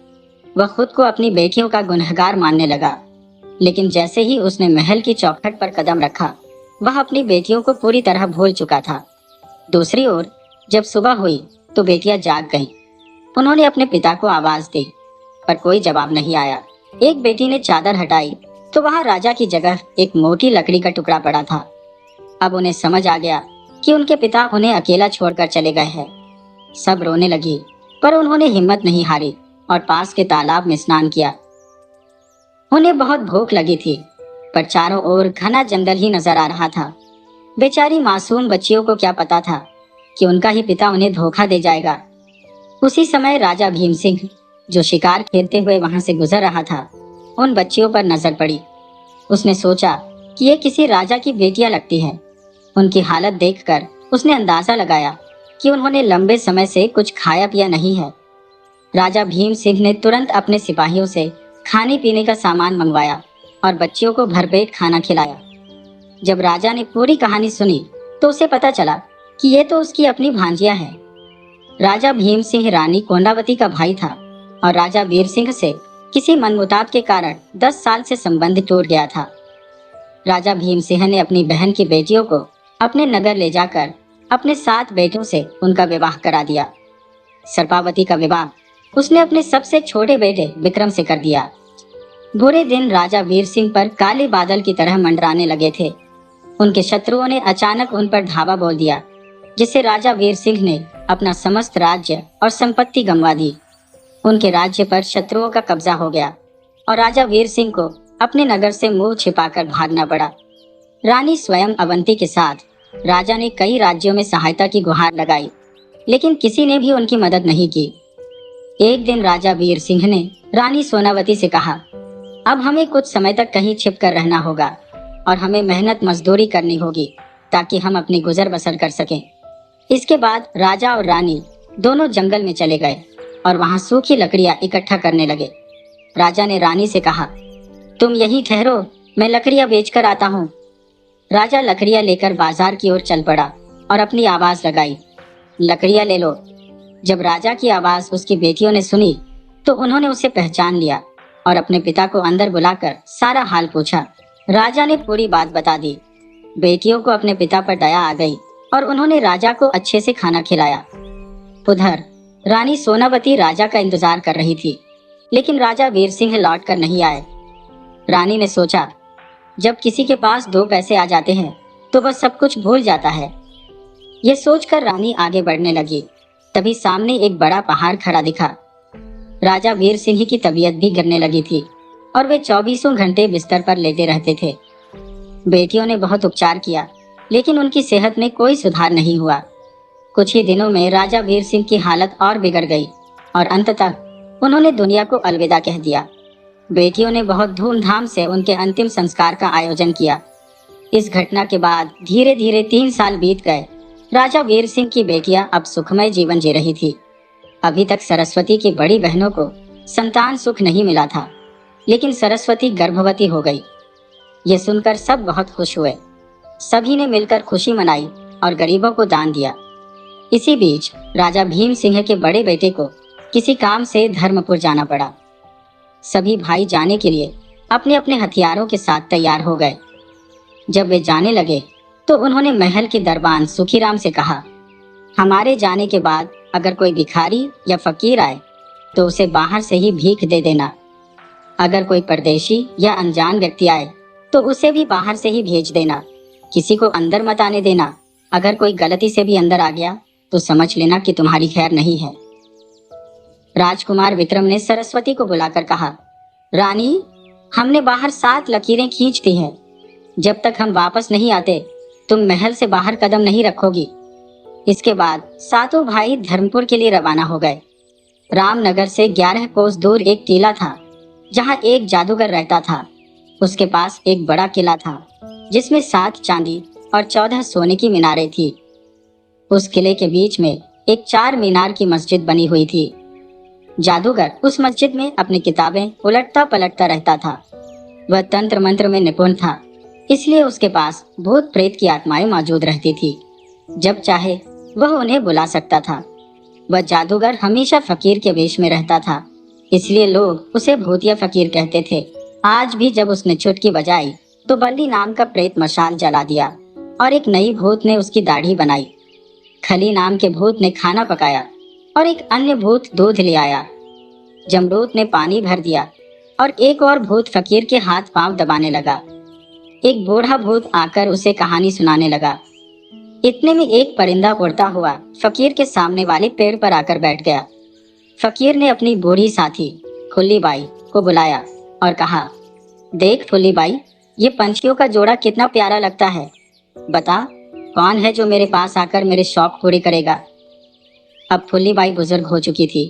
वह खुद को अपनी बेटियों का गुनहगार मानने लगा। लेकिन जैसे ही उसने महल की चौखट पर कदम रखा, वह अपनी बेटियों को पूरी तरह भूल चुका था। दूसरी ओर जब सुबह हुई तो बेटियां जाग गईं। उन्होंने अपने पिता को आवाज दी, पर कोई जवाब नहीं आया। एक बेटी ने चादर हटाई तो वहां राजा की जगह एक मोटी लकड़ी का टुकड़ा पड़ा था। अब उन्हें समझ आ गया कि उनके पिता उन्हें अकेला छोड़कर चले गए हैं। सब रोने लगी, पर उन्होंने हिम्मत नहीं हारी और पास के तालाब में स्नान किया। उन्हें बहुत भूख लगी थी, पर चारों ओर घना जंगल ही नजर आ रहा था। बेचारी मासूम बच्चियों को क्या पता था कि उनका ही पिता उन्हें धोखा दे जाएगा। उसी समय राजा भीम सिंह, जो शिकार खेलते हुए वहां से गुजर रहा था, उन बच्चियों पर नजर पड़ी। उसने सोचा कि ये किसी राजा की बेटियां लगती हैं। उनकी हालत देखकर उसने अंदाजा लगाया कि उन्होंने लंबे समय से कुछ खाया पिया नहीं है। राजा भीम सिंह ने तुरंत अपने सिपाहियों से खाने पीने का सामान मंगवाया और बच्चियों को भरपेट खाना खिलाया। जब राजा ने पूरी कहानी सुनी तो उसे पता चला कि ये तो उसकी अपनी भांजिया है। राजा भीम सिंह रानी कोंडावती का भाई था और राजा वीर सिंह से किसी मनमुटाव के कारण 10 साल से संबंध टूट गया था। राजा भीम सिंह ने अपनी बहन की बेटियों को अपने नगर ले जाकर अपने 7 बेटों से उनका विवाह करा दिया। सर्पावती का विवाह उसने अपने सबसे छोटे बेटे विक्रम से कर दिया। बुरे दिन राजा वीर सिंह पर काले बादल की तरह मंडराने लगे थे। उनके शत्रुओं ने अचानक उन पर धावा बोल दिया, जिससे राजा वीर सिंह ने अपना समस्त राज्य और संपत्ति गंवा दी। उनके राज्य पर शत्रुओं का कब्जा हो गया और राजा वीर सिंह को अपने नगर से मुंह छिपाकर भागना पड़ा। रानी स्वयं अवंती के साथ राजा ने कई राज्यों में सहायता की गुहार लगाई, लेकिन किसी ने भी उनकी मदद नहीं की। एक दिन राजा वीर सिंह ने रानी सोनावती से कहा, अब हमें कुछ समय तक कहीं छिप कर रहना होगा और हमें मेहनत मजदूरी करनी होगी ताकि हम अपनी गुजर बसर कर सकें। इसके बाद राजा और रानी दोनों जंगल में चले गए और वहां सूखी लकड़ियां इकट्ठा करने लगे। राजा ने रानी से कहा, तुम यहीं ठहरो, मैं लकड़ियां बेचकर आता हूँ। राजा लकड़ियां लेकर बाजार की ओर चल पड़ा और अपनी आवाज लगाई, लकड़ियां ले लो। जब राजा की आवाज उसकी बेटियों ने सुनी तो उन्होंने उसे पहचान लिया और अपने पिता को अंदर बुलाकर सारा हाल पूछा। राजा ने पूरी बात बता दी। बेटियों को अपने पिता पर दया आ गई और उन्होंने राजा को अच्छे से खाना खिलाया। उधर रानी सोनावती राजा का इंतजार कर रही थी, लेकिन राजा वीर सिंह लौट कर नहीं आए। रानी ने सोचा, जब किसी के पास 2 पैसे आ जाते हैं तो वह सब कुछ भूल जाता है। ये सोचकर रानी आगे बढ़ने लगी। तभी सामने एक बड़ा पहाड़ खड़ा दिखा। राजा वीर सिंह की तबीयत भी गिरने लगी थी और वे 24 घंटे बिस्तर पर लेटे रहते थे। बेटियों ने बहुत उपचार किया, लेकिन उनकी सेहत में कोई सुधार नहीं हुआ। कुछ ही दिनों में राजा वीर सिंह की हालत और बिगड़ गई और अंततः उन्होंने दुनिया को अलविदा कह दिया। बेटियों ने बहुत धूमधाम से उनके अंतिम संस्कार का आयोजन किया। इस घटना के बाद धीरे धीरे 3 साल बीत गए। राजा वीर सिंह की बेटियां अब सुखमय जीवन जी रही थी। अभी तक सरस्वती की बड़ी बहनों को संतान सुख नहीं मिला था, लेकिन सरस्वती गर्भवती हो गई। ये सुनकर सब बहुत खुश हुए। सभी ने मिलकर खुशी मनाई और गरीबों को दान दिया। इसी बीच राजा भीम सिंह के बड़े बेटे को किसी काम से धर्मपुर जाना पड़ा। सभी भाई जाने के लिए अपने अपने हथियारों के साथ तैयार हो गए। जब वे जाने लगे तो उन्होंने महल के दरबान सुखीराम से कहा, हमारे जाने के बाद अगर कोई भिखारी या फकीर आए तो उसे बाहर से ही भीख दे देना। अगर कोई परदेशी या अनजान व्यक्ति आए तो उसे भी बाहर से ही भेज देना, किसी को अंदर मत आने देना। अगर कोई गलती से भी अंदर आ गया तो समझ लेना कि तुम्हारी खैर नहीं है। राजकुमार विक्रम ने सरस्वती को बुलाकर कहा, रानी, हमने बाहर 7 लकीरें खींच दी हैं। जब तक हम वापस नहीं आते तुम महल से बाहर कदम नहीं रखोगी। इसके बाद सातों भाई धर्मपुर के लिए रवाना हो गए। रामनगर से 11 कोस दूर एक टीला था जहां एक जादूगर रहता था। उसके पास एक बड़ा किला था जिसमें 7 चांदी और 14 सोने की मीनारें थी। उस किले के बीच में एक 4 मीनार की मस्जिद बनी हुई थी। जादूगर उस मस्जिद में अपनी किताबें उलटता पलटता रहता था। वह तंत्र मंत्र में निपुण था, इसलिए उसके पास भूत प्रेत की आत्माएं मौजूद रहती थी। जब चाहे वह उन्हें बुला सकता था। वह जादूगर हमेशा फकीर के वेश में रहता था, इसलिए लोग उसे भूतिया फकीर कहते थे। आज भी जब उसने चुटकी बजाई तो बल्ली नाम का प्रेत मशाल जला दिया और एक नई भूत ने उसकी दाढ़ी बनाई। खली नाम के भूत ने खाना पकाया और एक अन्य भूत दूध ले आया। जमरूत ने पानी भर दिया और एक और भूत फकीर के हाथ पांव दबाने लगा। एक बूढ़ा भूत आकर उसे कहानी सुनाने लगा। इतने में एक परिंदा उड़ता हुआ फकीर के सामने वाले पेड़ पर आकर बैठ गया। फकीर ने अपनी बूढ़ी साथी फुल्ली बाई को बुलाया और कहा, देख फुल्ली बाई, ये पंछियों का जोड़ा कितना प्यारा लगता है। बता, कौन है जो मेरे पास आकर मेरे शौक पूरे करेगा। अब फुल्ली बाई बुजुर्ग हो चुकी थी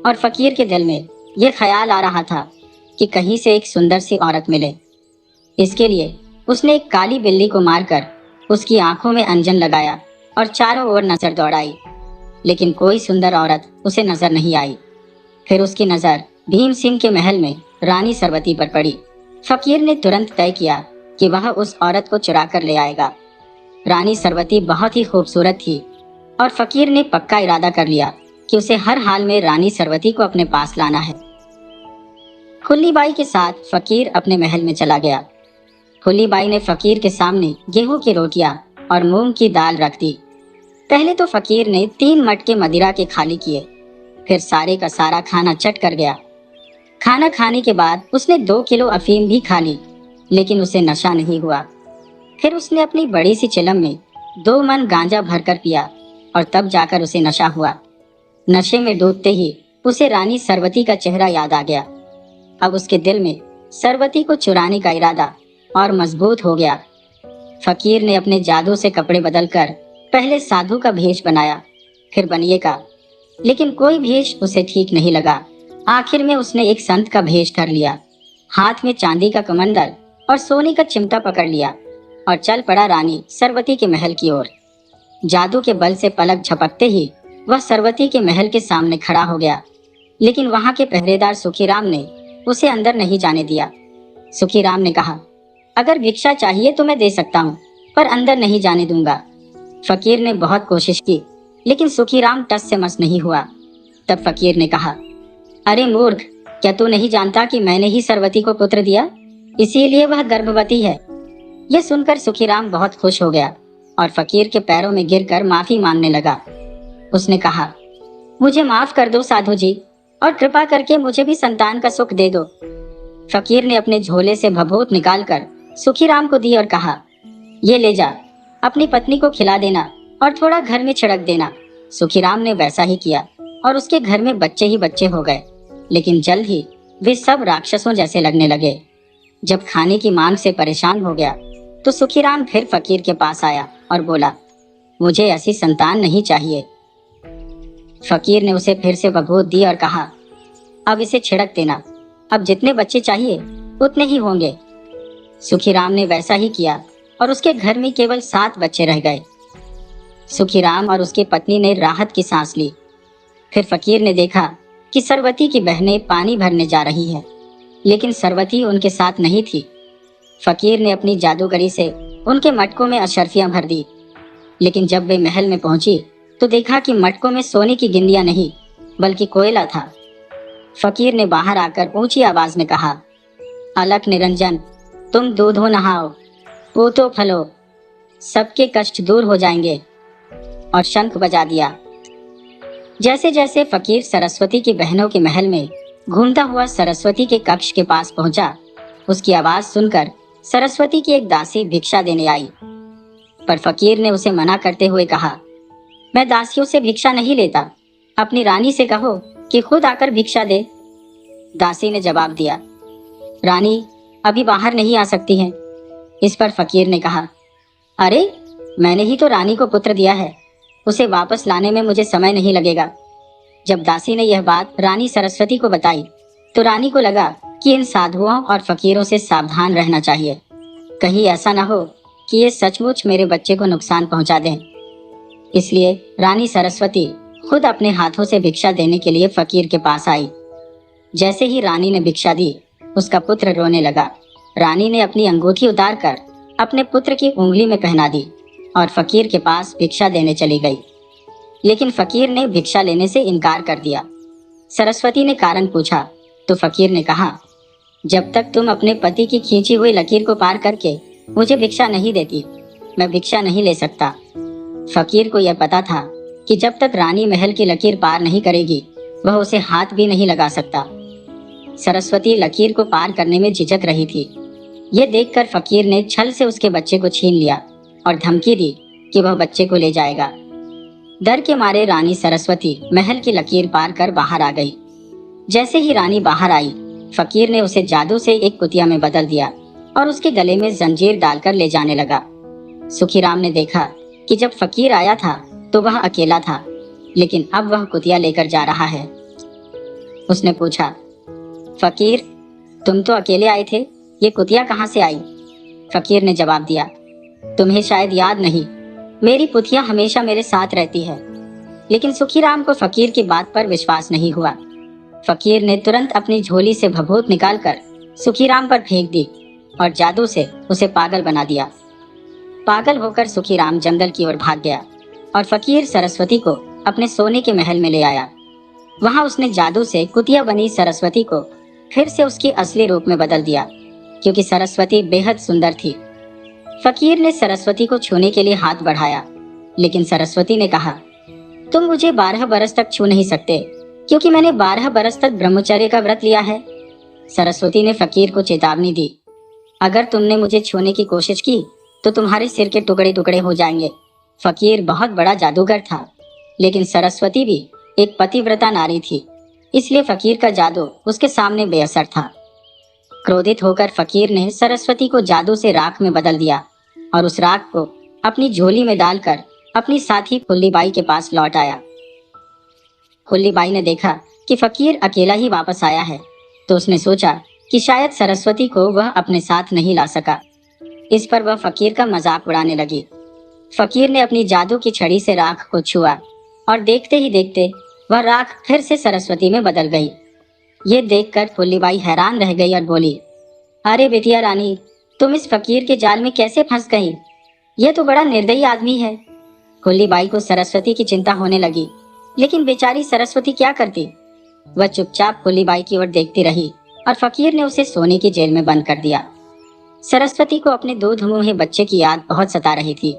और फकीर के दिल में यह ख्याल आ रहा था कि कहीं से एक सुंदर सी औरत मिले। इसके लिए उसने एक काली बिल्ली को मारकर उसकी आंखों में अंजन लगाया और चारों ओर नजर दौड़ाई, लेकिन कोई सुंदर औरत उसे नजर नहीं आई। फिर उसकी नजर भीम सिंह के महल में रानी सरवती पर पड़ी। फकीर ने तुरंत तय किया कि वह उस औरत को चुरा कर ले आएगा। रानी सरवती बहुत ही खूबसूरत थी और फकीर ने पक्का इरादा कर लिया कि उसे हर हाल में रानी सरवती को अपने पास लाना है। खुल्ली बाई के साथ फकीर अपने महल में चला गया। खुल्ली बाई ने फकीर के सामने गेहूं की रोटियां और मूंग की दाल रख दी। पहले तो फकीर ने 3 मटके मदिरा के खाली किए, फिर सारे का सारा खाना चट कर गया। खाना खाने के बाद उसने 2 किलो अफीम भी खा ली, लेकिन उसे नशा नहीं हुआ। फिर उसने अपनी बड़ी सी चिलम में 2 मन गांजा भरकर पिया और तब जाकर उसे नशा हुआ। नशे में डूबते ही उसे रानी सरवती का चेहरा याद आ गया। अब उसके दिल में सरवती को चुराने का इरादा और मजबूत हो गया। फकीर ने अपने जादू से कपड़े बदलकर पहले साधु का भेष बनाया, फिर बनिए का, लेकिन कोई भेष उसे ठीक नहीं लगा। आखिर में उसने एक संत का भेष कर लिया। हाथ में चांदी का कमंडल और सोने का चिमटा पकड़ लिया और चल पड़ा रानी सरवती के महल की ओर। जादू के बल से पलक झपकते ही वह सरवती के महल के सामने खड़ा हो गया, लेकिन वहां के पहरेदार सुखीराम ने उसे अंदर नहीं जाने दिया। सुखीराम ने कहा, अगर भिक्षा चाहिए तो मैं दे सकता हूँ, पर अंदर नहीं जाने दूंगा। फकीर ने बहुत कोशिश की, लेकिन सुखीराम टस से मस नहीं हुआ। तब फकीर ने कहा, अरे मूर्ख, क्या तू नहीं जानता कि मैंने ही सरवती को पुत्र दिया, इसीलिए वह गर्भवती है। यह सुनकर सुखीराम बहुत खुश हो गया और फकीर के पैरों में गिरकर माफी मांगने लगा। उसने कहा, मुझे माफ कर दो साधु जी, और कृपा करके मुझे भी संतान का सुख दे दो। फकीर ने अपने झोले से भभूत निकालकर सुखीराम को दी और कहा, ये ले जा, अपनी पत्नी को खिला देना और थोड़ा घर में छिड़क देना। सुखीराम ने वैसा ही किया और उसके घर में बच्चे ही बच्चे हो गए, लेकिन जल्द ही वे सब राक्षसों जैसे लगने लगे। जब खाने की मांग से परेशान हो गया तो सुखीराम फिर फकीर के पास आया और बोला, मुझे ऐसी संतान नहीं चाहिए। फकीर ने उसे फिर से भभूत दी और कहा, अब इसे छिड़क देना, अब जितने बच्चे चाहिए उतने ही होंगे। सुखीराम ने वैसा ही किया और उसके घर में केवल 7 बच्चे रह गए। सुखीराम और उसकी पत्नी ने राहत की सांस ली। फिर फकीर ने देखा कि सरवती की बहनें पानी भरने जा रही है, लेकिन सरवती उनके साथ नहीं थी। फकीर ने अपनी जादूगरी से उनके मटकों में अशर्फियां भर दी, लेकिन जब वे महल में पहुंची तो देखा कि मटकों में सोने की गिंदियां नहीं बल्कि कोयला था। फकीर ने बाहर आकर ऊंची आवाज में कहा, अलख निरंजन, तुम दूधो नहाओ, पूतो फलो, सबके कष्ट दूर हो जाएंगे, और शंख बजा दिया। जैसे जैसे फकीर सरस्वती की बहनों के महल में घूमता हुआ सरस्वती के कक्ष के पास पहुंचा, उसकी आवाज सुनकर सरस्वती की एक दासी भिक्षा देने आई, पर फकीर ने उसे मना करते हुए कहा, मैं दासियों से भिक्षा नहीं लेता, अपनी रानी से कहो कि खुद आकर भिक्षा दे। दासी ने जवाब दिया, रानी अभी बाहर नहीं आ सकती हैं। इस पर फकीर ने कहा, अरे मैंने ही तो रानी को पुत्र दिया है, उसे वापस लाने में मुझे समय नहीं लगेगा। जब दासी ने यह बात रानी सरस्वती को बताई तो रानी को लगा कि इन साधुओं और फकीरों से सावधान रहना चाहिए, कहीं ऐसा ना हो कि ये सचमुच मेरे बच्चे को नुकसान पहुंचा दें। इसलिए रानी सरस्वती खुद अपने हाथों से भिक्षा देने के लिए फकीर के पास आई। जैसे ही रानी ने भिक्षा दी, उसका पुत्र रोने लगा। रानी ने अपनी अंगूठी उतारकर अपने पुत्र की उंगली में पहना दी और फकीर के पास भिक्षा देने चली गई। लेकिन फकीर ने भिक्षा लेने से इनकार कर दिया। सरस्वती ने कारण पूछा तो फकीर ने कहा, जब तक तुम अपने पति की खींची हुई लकीर को पार करके मुझे भिक्षा नहीं देती, मैं भिक्षा नहीं ले सकता। फकीर को यह पता था कि जब तक रानी महल की लकीर पार नहीं करेगी, वह उसे हाथ भी नहीं लगा सकता। सरस्वती लकीर को पार करने में झिझक रही थी। यह देखकर फकीर ने छल से उसके बच्चे को छीन लिया और धमकी दी कि वह बच्चे को ले जाएगा। डर के मारे रानी सरस्वती महल की लकीर पार कर बाहर आ गई। जैसे ही रानी बाहर आई, फकीर ने उसे जादू से एक कुतिया में बदल दिया और उसके गले में जंजीर डालकर ले जाने लगा। सुखीराम ने देखा कि जब फकीर आया था तो वह अकेला था, लेकिन अब वह कुतिया लेकर जा रहा है। उसने पूछा, फकीर तुम तो अकेले आए थे, ये कुतिया कहाँ से आई? फकीर ने जवाब दिया, तुम्हें शायद याद नहीं, मेरी कुतिया हमेशा मेरे साथ रहती है। लेकिन सुखीराम को फकीर की बात पर विश्वास नहीं हुआ। फकीर ने तुरंत अपनी झोली से भभूत निकालकर सुखीराम पर फेंक दी और जादू से उसे पागल बना दिया। पागल होकर सुखीराम जंगल की ओर भाग गया और फकीर सरस्वती को अपने सोने के महल में ले आया। वहां उसने जादू से कुतिया बनी सरस्वती को फिर से उसकी असली रूप में बदल दिया, क्योंकि सरस्वती बेहद सुंदर थी। फकीर ने सरस्वती को छूने के लिए हाथ बढ़ाया, लेकिन सरस्वती ने कहा, तुम मुझे 12 बरस तक छू नहीं सकते, क्योंकि मैंने 12 बरस तक ब्रह्मचर्य का व्रत लिया है। सरस्वती ने फकीर को चेतावनी दी, अगर तुमने मुझे छूने की कोशिश की तो तुम्हारे सिर के टुकड़े टुकड़े हो जाएंगे। फकीर बहुत बड़ा जादूगर था, लेकिन सरस्वती भी एक पतिव्रता नारी थी, इसलिए फकीर का जादू उसके सामने बेअसर था। क्रोधित होकर फकीर ने सरस्वती को जादू से राख में बदल दिया और उस राख को अपनी झोली में डालकर अपनी साथी फुल्लीबाई के पास लौट आया। फुल्लीबाई ने देखा कि फकीर अकेला ही वापस आया है, तो उसने सोचा कि शायद सरस्वती को वह अपने साथ नहीं ला सका। इस पर वह फकीर का मजाक उड़ाने लगी। फकीर ने अपनी जादू की छड़ी से राख को छुआ और देखते ही देखते वह राख फिर से सरस्वती में बदल गई। ये देखकर फुल्लीबाई हैरान रह गई और बोली, अरे बेटिया रानी, तुम इस फकीर के जाल में कैसे फंस गई? यह तो बड़ा निर्दयी आदमी है। फुल्लीबाई को सरस्वती की चिंता होने लगी, लेकिन बेचारी सरस्वती क्या करती? वह चुपचाप फुल्लीबाई की ओर देखती रही और फकीर ने उसे सोने की जेल में बंद कर दिया। सरस्वती को अपने दूध मुंहे बच्चे की याद बहुत सता रही थी।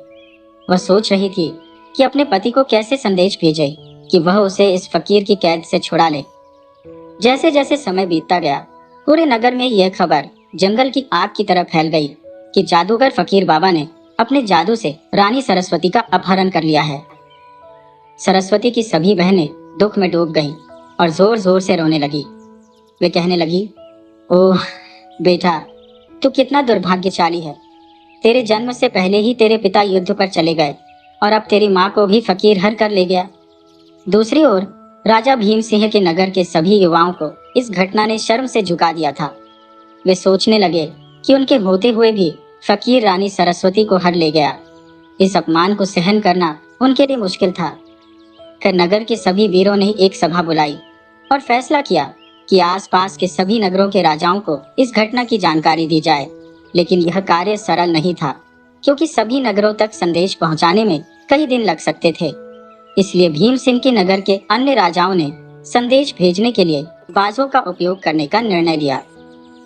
वह सोच रही थी कि अपने पति को कैसे संदेश भेजे कि वह उसे इस फकीर की कैद से छुड़ा ले। जैसे जैसे समय बीतता गया, पूरे नगर में यह खबर जंगल की आग की तरह फैल गई कि जादूगर फकीर बाबा ने अपने जादू से रानी सरस्वती का अपहरण कर लिया है। सरस्वती की सभी बहनें दुख में डूब गईं और जोर जोर से रोने लगी। वे कहने लगी, ओह बेटा, तू कितना दुर्भाग्यशाली है। तेरे जन्म से पहले ही तेरे पिता युद्ध पर चले गए और अब तेरी माँ को भी फकीर हर कर ले गया। दूसरी ओर राजा भीम सिंह के नगर के सभी युवाओं को इस घटना ने शर्म से झुका दिया था। वे सोचने लगे कि उनके होते हुए भी फकीर रानी सरस्वती को हर ले गया। इस अपमान को सहन करना उनके लिए मुश्किल था। फिर नगर के सभी वीरों ने एक सभा बुलाई और फैसला किया कि आसपास के सभी नगरों के राजाओं को इस घटना की जानकारी दी जाए। लेकिन यह कार्य सरल नहीं था, क्योंकि सभी नगरों तक संदेश पहुंचाने में कई दिन लग सकते थे। इसलिए भीम सिंह के नगर के अन्य राजाओं ने संदेश भेजने के लिए बाजों का उपयोग करने का निर्णय लिया।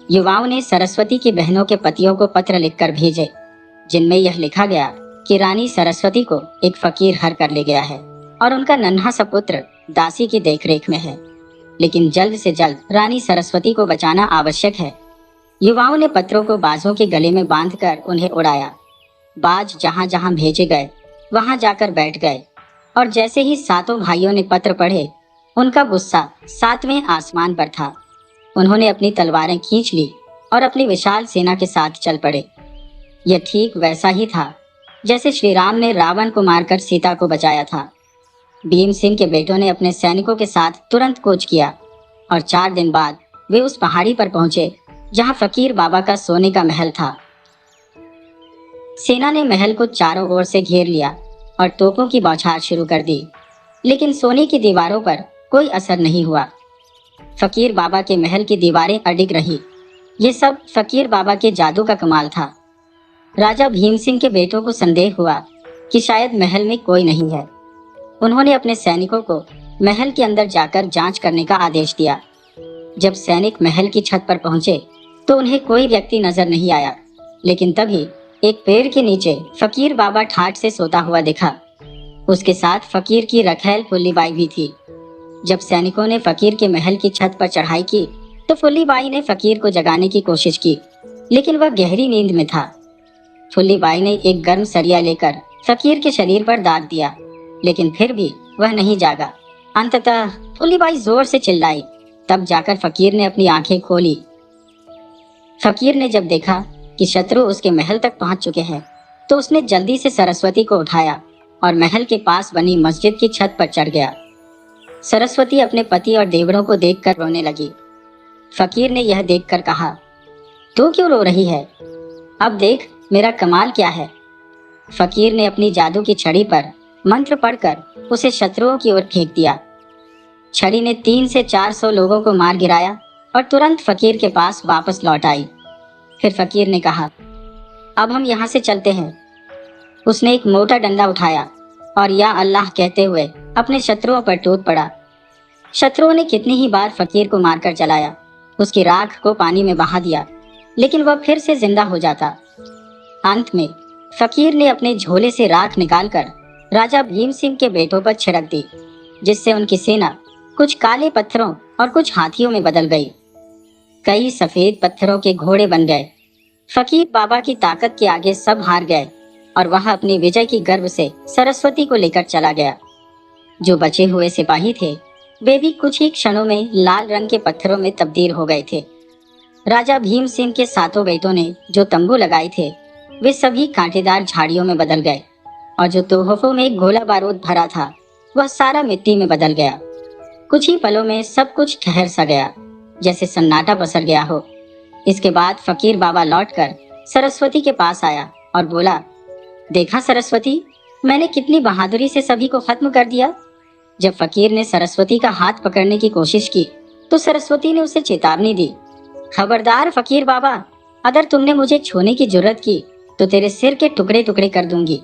युवाओं ने सरस्वती की बहनों के पतियों को पत्र लिखकर भेजे, जिनमें यह लिखा गया कि रानी सरस्वती को एक फकीर हर कर ले गया है और उनका नन्हा सा पुत्र दासी की देखरेख में है। लेकिन जल्द से जल्द रानी सरस्वती को बचाना आवश्यक है। युवाओं ने पत्थरों को बाजों के गले में बांधकर उन्हें उड़ाया। बाज जहां जहां भेजे गए वहां जाकर बैठ गए, और जैसे ही सातों भाइयों ने पत्र पढ़े, उनका गुस्सा सातवें आसमान पर था। उन्होंने अपनी तलवारें खींच ली और अपनी विशाल सेना के साथ चल पड़े। यह ठीक वैसा ही था जैसे श्री राम ने रावण को मारकर सीता को बचाया था। भीम सिंह के बेटों ने अपने सैनिकों के साथ तुरंत कूच किया और 4 दिन बाद वे उस पहाड़ी पर पहुंचे जहां फकीर बाबा का सोने का महल था। सेना ने महल को चारों ओर से घेर लिया और तोपों की बौछार शुरू कर दी, लेकिन सोने की दीवारों पर कोई असर नहीं हुआ। फकीर बाबा के महल की दीवारें अडिग रही। ये सब फकीर बाबा के जादू का कमाल था। राजा भीम सिंह के बेटों को संदेह हुआ कि शायद महल में कोई नहीं है। उन्होंने अपने सैनिकों को महल के अंदर जाकर जांच करने का आदेश दिया। जब सैनिक महल की छत पर पहुंचे तो उन्हें कोई व्यक्ति नजर नहीं आया, लेकिन तभी एक पेड़ के नीचे फकीर बाबा ठाठ से सोता हुआ दिखा। उसके साथ फकीर की रखैल फुल्लीबाई भी थी। जब सैनिकों ने फकीर के महल की छत पर चढ़ाई की तो फुल्लीबाई ने फकीर को जगाने की कोशिश की, लेकिन वह गहरी नींद में था। फुल्लीबाई ने एक गर्म सरिया लेकर फकीर के शरीर पर दाग दिया, लेकिन फिर भी वह नहीं जागा। अंततः फुल्लीबाई जोर से चिल्लाई, तब जाकर फकीर ने अपनी आंखें खोली। फकीर ने जब देखा कि शत्रु उसके महल तक पहुंच चुके हैं, तो उसने जल्दी से सरस्वती को उठाया और महल के पास बनी मस्जिद की छत पर चढ़ गया। सरस्वती अपने पति और देवरों को देखकर रोने लगी। फकीर ने यह देखकर कहा, तू क्यों रो रही है? अब देख मेरा कमाल क्या है। फकीर ने अपनी जादू की छड़ी पर मंत्र पढ़कर उसे शत्रुओं की ओर फेंक दिया। छड़ी ने 300 से 400 लोगों को मार गिराया और तुरंत फकीर के पास वापस लौट आई। फिर फकीर ने कहा, अब हम यहाँ से चलते हैं। उसने एक मोटा डंडा उठाया और या अल्लाह कहते हुए अपने शत्रुओं पर टूट पड़ा। शत्रुओं ने कितनी ही बार फकीर को मारकर जलाया, उसकी राख को पानी में बहा दिया, लेकिन वह फिर से जिंदा हो जाता। अंत में फकीर ने अपने झोले से राख निकालकर राजा भीम सिंह के बेटों पर छिड़क दी, जिससे उनकी सेना कुछ काले पत्थरों और कुछ हाथियों में बदल गई। कई सफेद पत्थरों के घोड़े बन गए। फकीर बाबा की ताकत के आगे सब हार गए और वह अपनी विजय की गर्व से सरस्वती को लेकर चला गया। जो बचे हुए सिपाही थे वे भी कुछ ही क्षणों में लाल रंग के पत्थरों में तब्दील हो गए थे। राजा भीम सिंह के सातों बेटों ने जो तंबू लगाए थे वे सभी कांटेदार झाड़ियों में बदल गए, और जो तोहफों में गोला बारूद भरा था वह सारा मिट्टी में बदल गया। कुछ ही पलों में सब कुछ ठहर सा गया, जैसे सन्नाटा पसर गया हो। इसके बाद फकीर बाबा लौटकर सरस्वती के पास आया और बोला, देखा सरस्वती, मैंने कितनी बहादुरी से सभी को खत्म कर दिया। जब फकीर ने सरस्वती का हाथ पकड़ने की कोशिश की तो सरस्वती ने उसे चेतावनी दी, खबरदार फकीर बाबा, अगर तुमने मुझे छूने की जुर्रत की तो तेरे सिर के टुकड़े टुकड़े कर दूंगी।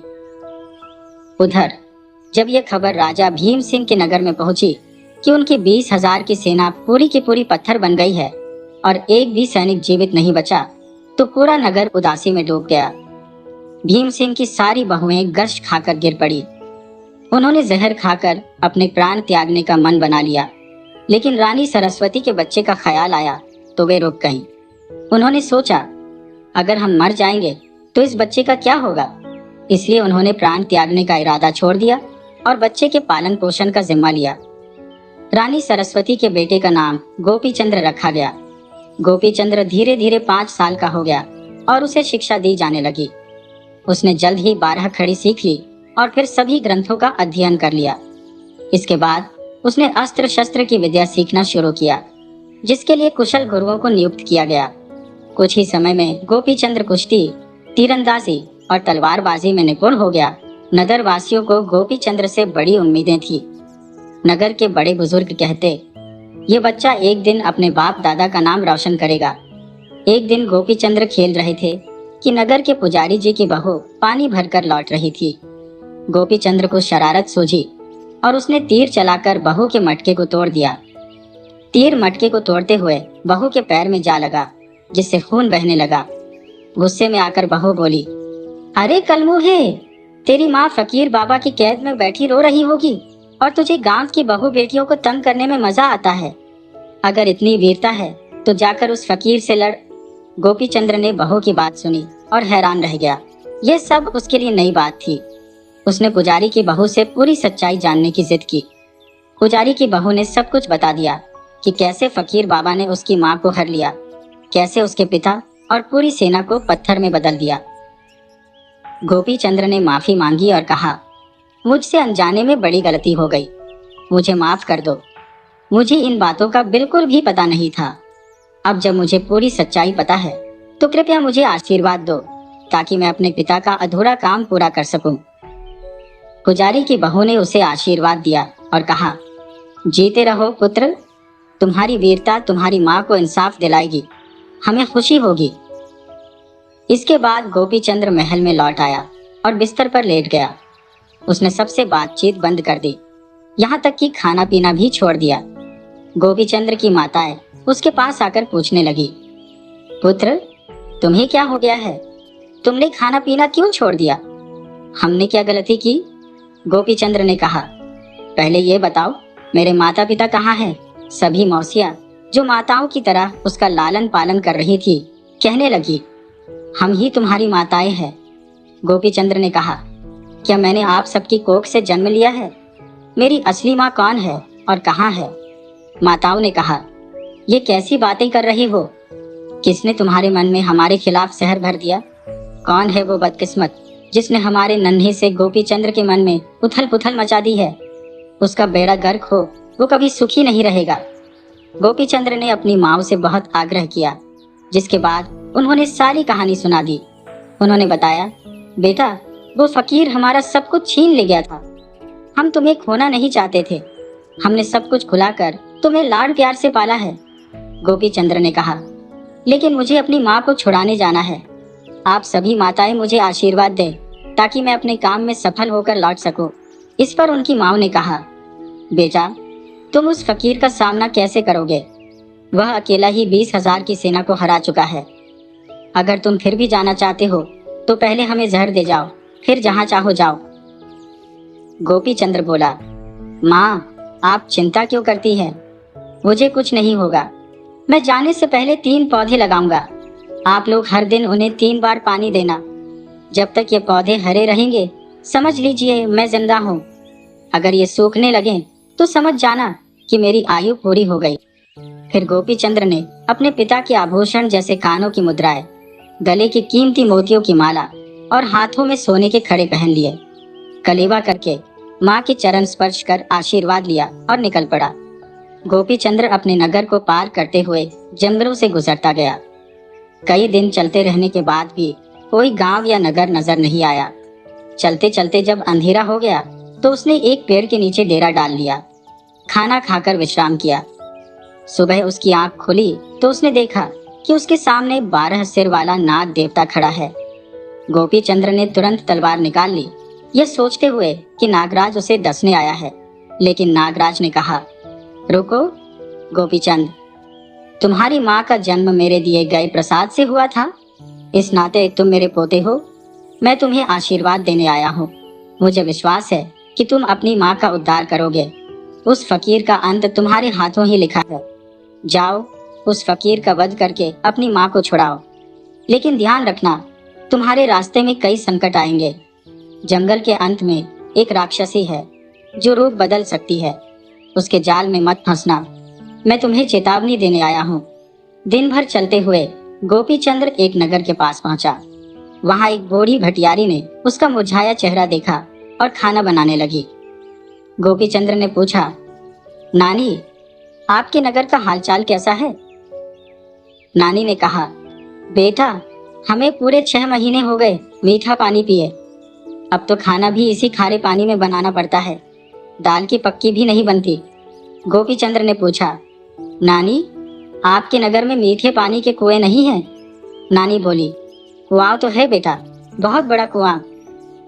उधर जब यह खबर राजा भीम सिंह के नगर में पहुंची कि उनकी 20,000 की सेना पूरी की पूरी पत्थर बन गई है और एक भी सैनिक जीवित नहीं बचा, तो पूरा नगर उदासी में डूब गया। भीम सिंह की सारी बहुएं गश्त खाकर गिर पड़ी। उन्होंने जहर खाकर अपने प्राण त्यागने का मन बना लिया, लेकिन रानी सरस्वती के बच्चे का ख्याल आया तो वे रुक गईं। उन्होंने सोचा, अगर हम मर जाएंगे तो इस बच्चे का क्या होगा। इसलिए उन्होंने प्राण त्यागने का इरादा छोड़ दिया और बच्चे के पालन पोषण का जिम्मा लिया। रानी सरस्वती के बेटे का नाम गोपी चंद्र रखा गया। गोपी चंद्र धीरे धीरे 5 साल का हो गया और उसे शिक्षा दी जाने लगी। उसने जल्द ही 12 खड़ी सीख ली और फिर सभी ग्रंथों का अध्ययन कर लिया। इसके बाद उसने अस्त्र शस्त्र की विद्या सीखना शुरू किया, जिसके लिए कुशल गुरुओं को नियुक्त किया गया। कुछ ही समय में गोपी चंद्र कुश्ती, तीरंदाजी और तलवारबाजी में निपुण हो गया। नगर वासियों को गोपी चंद्र से बड़ी उम्मीदें थी। नगर के बड़े बुजुर्ग कहते, ये बच्चा एक दिन अपने बाप दादा का नाम रोशन करेगा। एक दिन गोपी चंद्र खेल रहे थे कि नगर के पुजारी जी की बहू पानी भरकर लौट रही थी। गोपी चंद्र को शरारत सूझी और उसने तीर चलाकर बहू के मटके को तोड़ दिया। तीर मटके को तोड़ते हुए बहू के पैर में जा लगा, जिससे खून बहने लगा। गुस्से में आकर बहू बोली, अरे कलमुहे, तेरी माँ फकीर बाबा की कैद में बैठी रो रही होगी और तुझे गांव की बहू बेटियों को तंग करने में मजा आता है। अगर इतनी वीरता है तो जाकर उस फकीर से लड़। गोपी चंद्र ने बहू की बात सुनी और हैरान रह गया। यह सब उसके लिए नई बात थी। उसने पुजारी की बहू से पूरी सच्चाई जानने की जिद की। पुजारी की बहू ने सब कुछ बता दिया कि कैसे फकीर बाबा ने उसकी माँ को हर लिया, कैसे उसके पिता और पूरी सेना को पत्थर में बदल दिया। गोपी चंद्र ने माफी मांगी और कहा, मुझसे अनजाने में बड़ी गलती हो गई, मुझे माफ कर दो। मुझे इन बातों का बिल्कुल भी पता नहीं था। अब जब मुझे पूरी सच्चाई पता है तो कृपया मुझे आशीर्वाद दो ताकि मैं अपने पिता का अधूरा काम पूरा कर सकूं। पुजारी की बहू ने उसे आशीर्वाद दिया और कहा, जीते रहो पुत्र, तुम्हारी वीरता तुम्हारी माँ को इंसाफ दिलाएगी, हमें खुशी होगी। इसके बाद गोपी चंद्र महल में लौट आया और बिस्तर पर लेट गया। उसने सबसे बातचीत बंद कर दी, यहाँ तक कि खाना पीना भी छोड़ दिया। गोपी चंद्र की माताएं उसके पास आकर पूछने लगी, पुत्र तुम्हें क्या हो गया है, तुमने खाना पीना क्यों छोड़ दिया? हमने क्या गलती की? गोपी चंद्र ने कहा, पहले ये बताओ मेरे माता पिता कहाँ हैं? सभी मौसियाँ जो माताओं की तरह उसका लालन पालन कर रही थी कहने लगी, हम ही तुम्हारी माताएं हैं। गोपी चंद्र ने कहा, क्या मैंने आप सबकी कोख से जन्म लिया है? मेरी असली माँ कौन है और कहाँ है? माताओं ने कहा, ये कैसी बातें कर रही हो? किसने तुम्हारे मन में हमारे खिलाफ जहर भर दिया? कौन है वो बदकिस्मत जिसने हमारे नन्हे से गोपी चंद्र के मन में उथल पुथल मचा दी है? उसका बेड़ा गर्क हो, वो कभी सुखी नहीं रहेगा। गोपी चंद्र ने अपनी माँ से बहुत आग्रह किया, जिसके बाद उन्होंने सारी कहानी सुना दी। उन्होंने बताया, बेटा वो फकीर हमारा सब कुछ छीन ले गया था। हम तुम्हें खोना नहीं चाहते थे, हमने सब कुछ खुलाकर तुम्हें लाड प्यार से पाला है। गोपी चंद्र ने कहा, लेकिन मुझे अपनी माँ को छुड़ाने जाना है। आप सभी माताएं मुझे आशीर्वाद दें ताकि मैं अपने काम में सफल होकर लौट सकूं। इस पर उनकी माँ ने कहा, बेटा तुम उस फकीर का सामना कैसे करोगे? वह अकेला ही 20,000 की सेना को हरा चुका है। अगर तुम फिर भी जाना चाहते हो तो पहले हमें जहर दे जाओ, फिर जहाँ चाहो जाओ। गोपी चंद्र बोला, माँ आप चिंता क्यों करती है? मुझे कुछ नहीं होगा। मैं जाने से पहले 3 पौधे लगाऊंगा। आप लोग हर दिन उन्हें 3 बार पानी देना। जब तक ये पौधे हरे रहेंगे समझ लीजिए मैं जिंदा हूँ। अगर ये सूखने लगे तो समझ जाना कि मेरी आयु पूरी हो गई। फिर गोपी चंद्र ने अपने पिता के आभूषण जैसे कानों की मुद्राएं, गले की कीमती मोतियों की माला और हाथों में सोने के खड़े पहन लिए। कलेवा करके माँ के चरण स्पर्श कर आशीर्वाद लिया और निकल पड़ा। गोपी चंद्र अपने नगर को पार करते हुए जंगलों से गुजरता गया। कई दिन चलते रहने के बाद भी कोई गांव या नगर नजर नहीं आया। चलते चलते जब अंधेरा हो गया तो उसने एक पेड़ के नीचे डेरा डाल लिया। खाना खाकर विश्राम किया। सुबह उसकी आंख खुली तो उसने देखा कि उसके सामने 12 सिर वाला नाग देवता खड़ा है। गोपी चंद्र ने तुरंत तलवार निकाल ली, यह सोचते हुए कि नागराज उसे डसने आया है। लेकिन नागराज ने कहा, रुको गोपी चंद, तुम्हारी माँ का जन्म मेरे दिए गए प्रसाद से हुआ था, इस नाते तुम मेरे पोते हो। मैं तुम्हें आशीर्वाद देने आया हूँ। मुझे विश्वास है कि तुम अपनी माँ का उद्धार करोगे। उस फकीर का अंत तुम्हारे हाथों ही लिखा है। जाओ उस फकीर का वध करके अपनी माँ को छुड़ाओ। लेकिन ध्यान रखना, तुम्हारे रास्ते में कई संकट आएंगे। जंगल के अंत में एक राक्षसी है जो रूप बदल सकती है। उसके जाल में मत फंसना। मैं तुम्हें चेतावनी देने आया हूँ। दिन भर चलते हुए गोपी चंद्र एक नगर के पास पहुंचा। वहां एक बूढ़ी भटियारी ने उसका मुरझाया चेहरा देखा और खाना बनाने लगी। गोपी चंद्र ने पूछा, नानी आपके नगर का हालचाल कैसा है? नानी ने कहा, बेटा हमें पूरे 6 महीने हो गए मीठा पानी पिए। अब तो खाना भी इसी खारे पानी में बनाना पड़ता है। दाल की पक्की भी नहीं बनती। गोपी चंद्र ने पूछा, नानी आपके नगर में मीठे पानी के कुएं नहीं हैं? नानी बोली, कुआं तो है बेटा, बहुत बड़ा कुआं,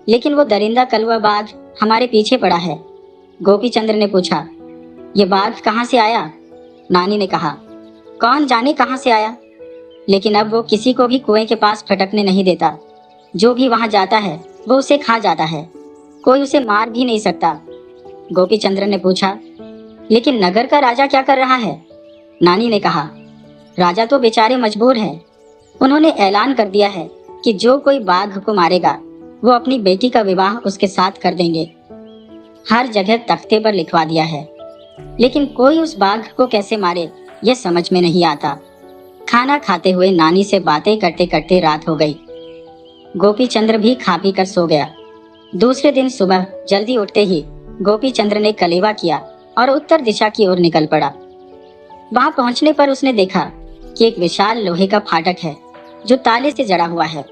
लेकिन वो दरिंदा कलवा बाघ हमारे पीछे पड़ा है। गोपी चंद्र ने पूछा, ये बाघ कहाँ से आया? नानी ने कहा, कौन जाने कहाँ से आया, लेकिन अब वो किसी को भी कुएं के पास फटकने नहीं देता। जो भी वहां जाता है वो उसे खा जाता है, कोई उसे मार भी नहीं सकता। गोपी चंद्र ने पूछा, लेकिन नगर का राजा क्या कर रहा है? नानी ने कहा, राजा तो बेचारे मजबूर है, उन्होंने ऐलान कर दिया है कि जो कोई बाघ को मारेगा वो अपनी बेटी का विवाह उसके साथ कर देंगे। हर जगह तख्ते पर लिखवा दिया है, लेकिन कोई उस बाघ को कैसे मारे यह समझ में नहीं आता। खाना खाते हुए नानी से बातें करते करते रात हो गई। गोपी चंद्र भी खा पी कर सो गया। दूसरे दिन सुबह जल्दी उठते ही गोपी चंद्र ने कलेवा किया और उत्तर दिशा की ओर निकल पड़ा। वहां पहुंचने पर उसने देखा कि एक विशाल लोहे का फाटक है जो ताले से जड़ा हुआ है।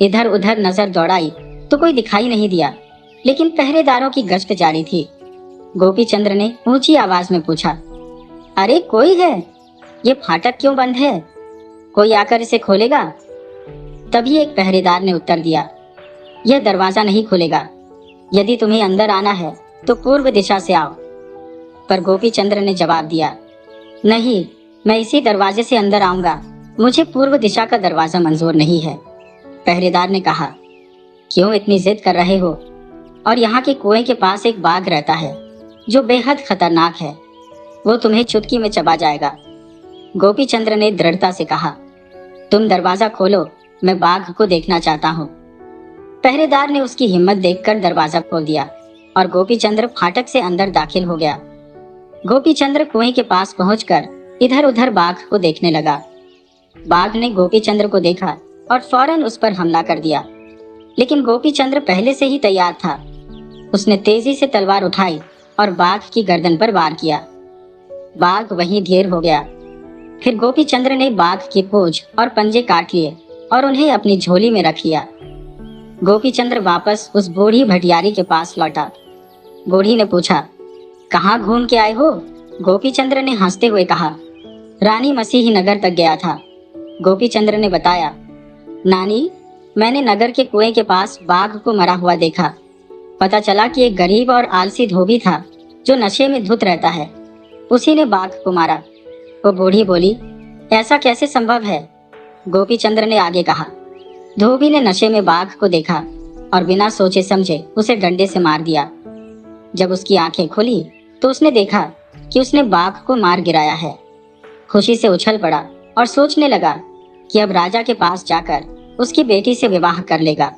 इधर उधर नजर दौड़ाई तो कोई दिखाई नहीं दिया, लेकिन पहरेदारों की गश्त जारी थी। गोपी चंद्र ने ऊंची आवाज में पूछा, अरे कोई है? ये फाटक क्यों बंद है? कोई आकर इसे खोलेगा? तभी एक पहरेदार ने उत्तर दिया, यह दरवाजा नहीं खुलेगा। यदि तुम्हें अंदर आना है तो पूर्व दिशा से आओ। पर गोपी चंद्र ने जवाब दिया, नहीं, मैं इसी दरवाजे से अंदर आऊंगा। मुझे पूर्व दिशा का दरवाजा मंजूर नहीं है। पहरेदार ने कहा, क्यों इतनी जिद कर रहे हो? और यहाँ के कुएं के पास एक बाघ रहता है जो बेहद खतरनाक है। वो तुम्हें चुटकी में चबा जाएगा। गोपी चंद्र ने दृढ़ता से कहा, तुम दरवाजा खोलो, मैं बाघ को देखना चाहता हूँ। पहरेदार ने उसकी हिम्मत देखकर दरवाजा खोल दिया और गोपी चंद्र फाटक से अंदर दाखिल हो गया। गोपी चंद्र कुएं के पास पहुंचकर इधर उधर बाघ को देखने लगा। बाघ ने गोपी चंद्र को देखा और फौरन उस पर हमला कर दिया, लेकिन गोपी चंद्र पहले से ही तैयार था। उसने तेजी से तलवार उठाई और बाघ की गर्दन पर वार किया। बाघ वहीं ढेर हो गया। फिर गोपी चंद्र ने बाघ की पूंछ और पंजे काट लिए और उन्हें अपनी झोली में रख लिया। गोपी चंद्र वापस उस बूढ़ी भटियारी के पास लौटा। बूढ़ी ने पूछा, कहाँ घूम के आए हो? गोपी चंद्र ने हंसते हुए कहा, रानी मसीही नगर तक गया था। गोपी चंद्र ने बताया, नानी, मैंने नगर के कुएं के पास बाघ को मरा हुआ देखा। पता चला कि एक गरीब और आलसी धोबी था जो नशे में धुत रहता है। उसी ने बाघ को मारा। वो बूढ़ी बोली, ऐसा कैसे संभव है? गोपी चंद्र ने आगे कहा, धोबी ने नशे में बाघ को देखा और बिना सोचे समझे उसे डंडे से मार दिया। जब उसकी आंखें खुली तो उसने देखा कि उसने बाघ को मार गिराया है। खुशी से उछल पड़ा और सोचने लगा कि अब राजा के पास जाकर उसकी बेटी से विवाह कर लेगा।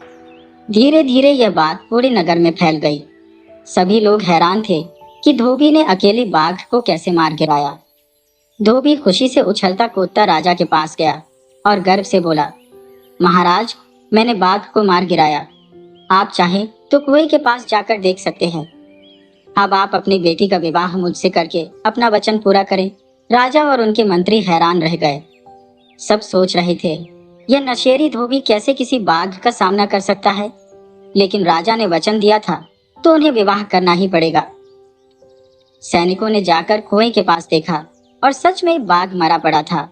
धीरे धीरे यह बात पूरे नगर में फैल गई। सभी लोग हैरान थे कि धोबी ने अकेले बाघ को कैसे मार गिराया। धोबी खुशी से उछलता कूदता राजा के पास गया और गर्व से बोला, महाराज, मैंने बाघ को मार गिराया। आप चाहें तो कुएं के पास जाकर देख सकते हैं। अब आप अपनी बेटी का विवाह मुझसे करके अपना वचन पूरा करें। राजा और उनके मंत्री हैरान रह गए। सब सोच रहे थे, यह नशेड़ी धोबी कैसे किसी बाघ का सामना कर सकता है? लेकिन राजा ने वचन दिया था तो उन्हें विवाह करना ही पड़ेगा। सैनिकों ने जाकर कुएं के पास देखा और सच में बाघ मरा पड़ा था।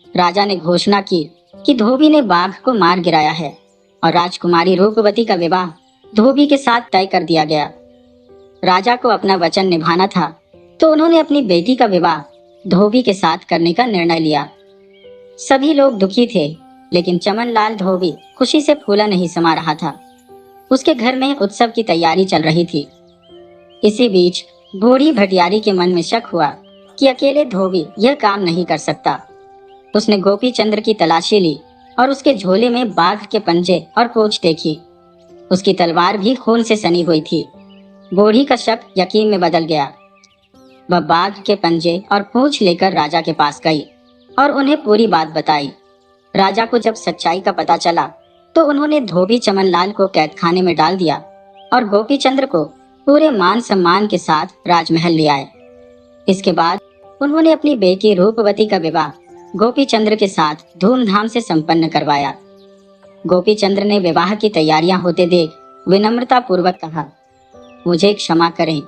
राजा ने घोषणा की कि धोबी ने बाघ को मार गिराया है और राजकुमारी रूपवती का विवाह धोबी के साथ तय कर दिया गया। राजा को अपना वचन निभाना था तो उन्होंने अपनी बेटी का विवाह धोबी के साथ करने का निर्णय लिया। सभी लोग दुखी थे, लेकिन चमनलाल धोबी खुशी से फूला नहीं समा रहा था। उसके घर में उत्सव की तैयारी चल रही थी। इसी बीच बूढ़ी भटियारी के मन में शक हुआ कि अकेले धोबी यह काम नहीं कर सकता। उसने गोपी चंद्र की तलाशी ली और उसके झोले में बाघ के पंजे और पूंछ देखी। उसकी तलवार भी खून से सनी हुई थी। बूढ़ी का शक यकीन में बदल गया। वह बाघ के पंजे और पूंछ लेकर राजा के पास गई और उन्हें पूरी बात बताई। राजा को जब सच्चाई का पता चला तो उन्होंने धोबी चमनलाल को कैद खाने में डाल दिया और गोपी चंद्र को पूरे मान सम्मान के साथ राजमहल ले आए। इसके बाद उन्होंने अपनी बेटी रूपवती का विवाह गोपी चंद्र के साथ धूमधाम से संपन्न करवाया। गोपी चंद्र ने विवाह की तैयारियां होते देख विनम्रता पूर्वक कहा, मुझे क्षमा करें,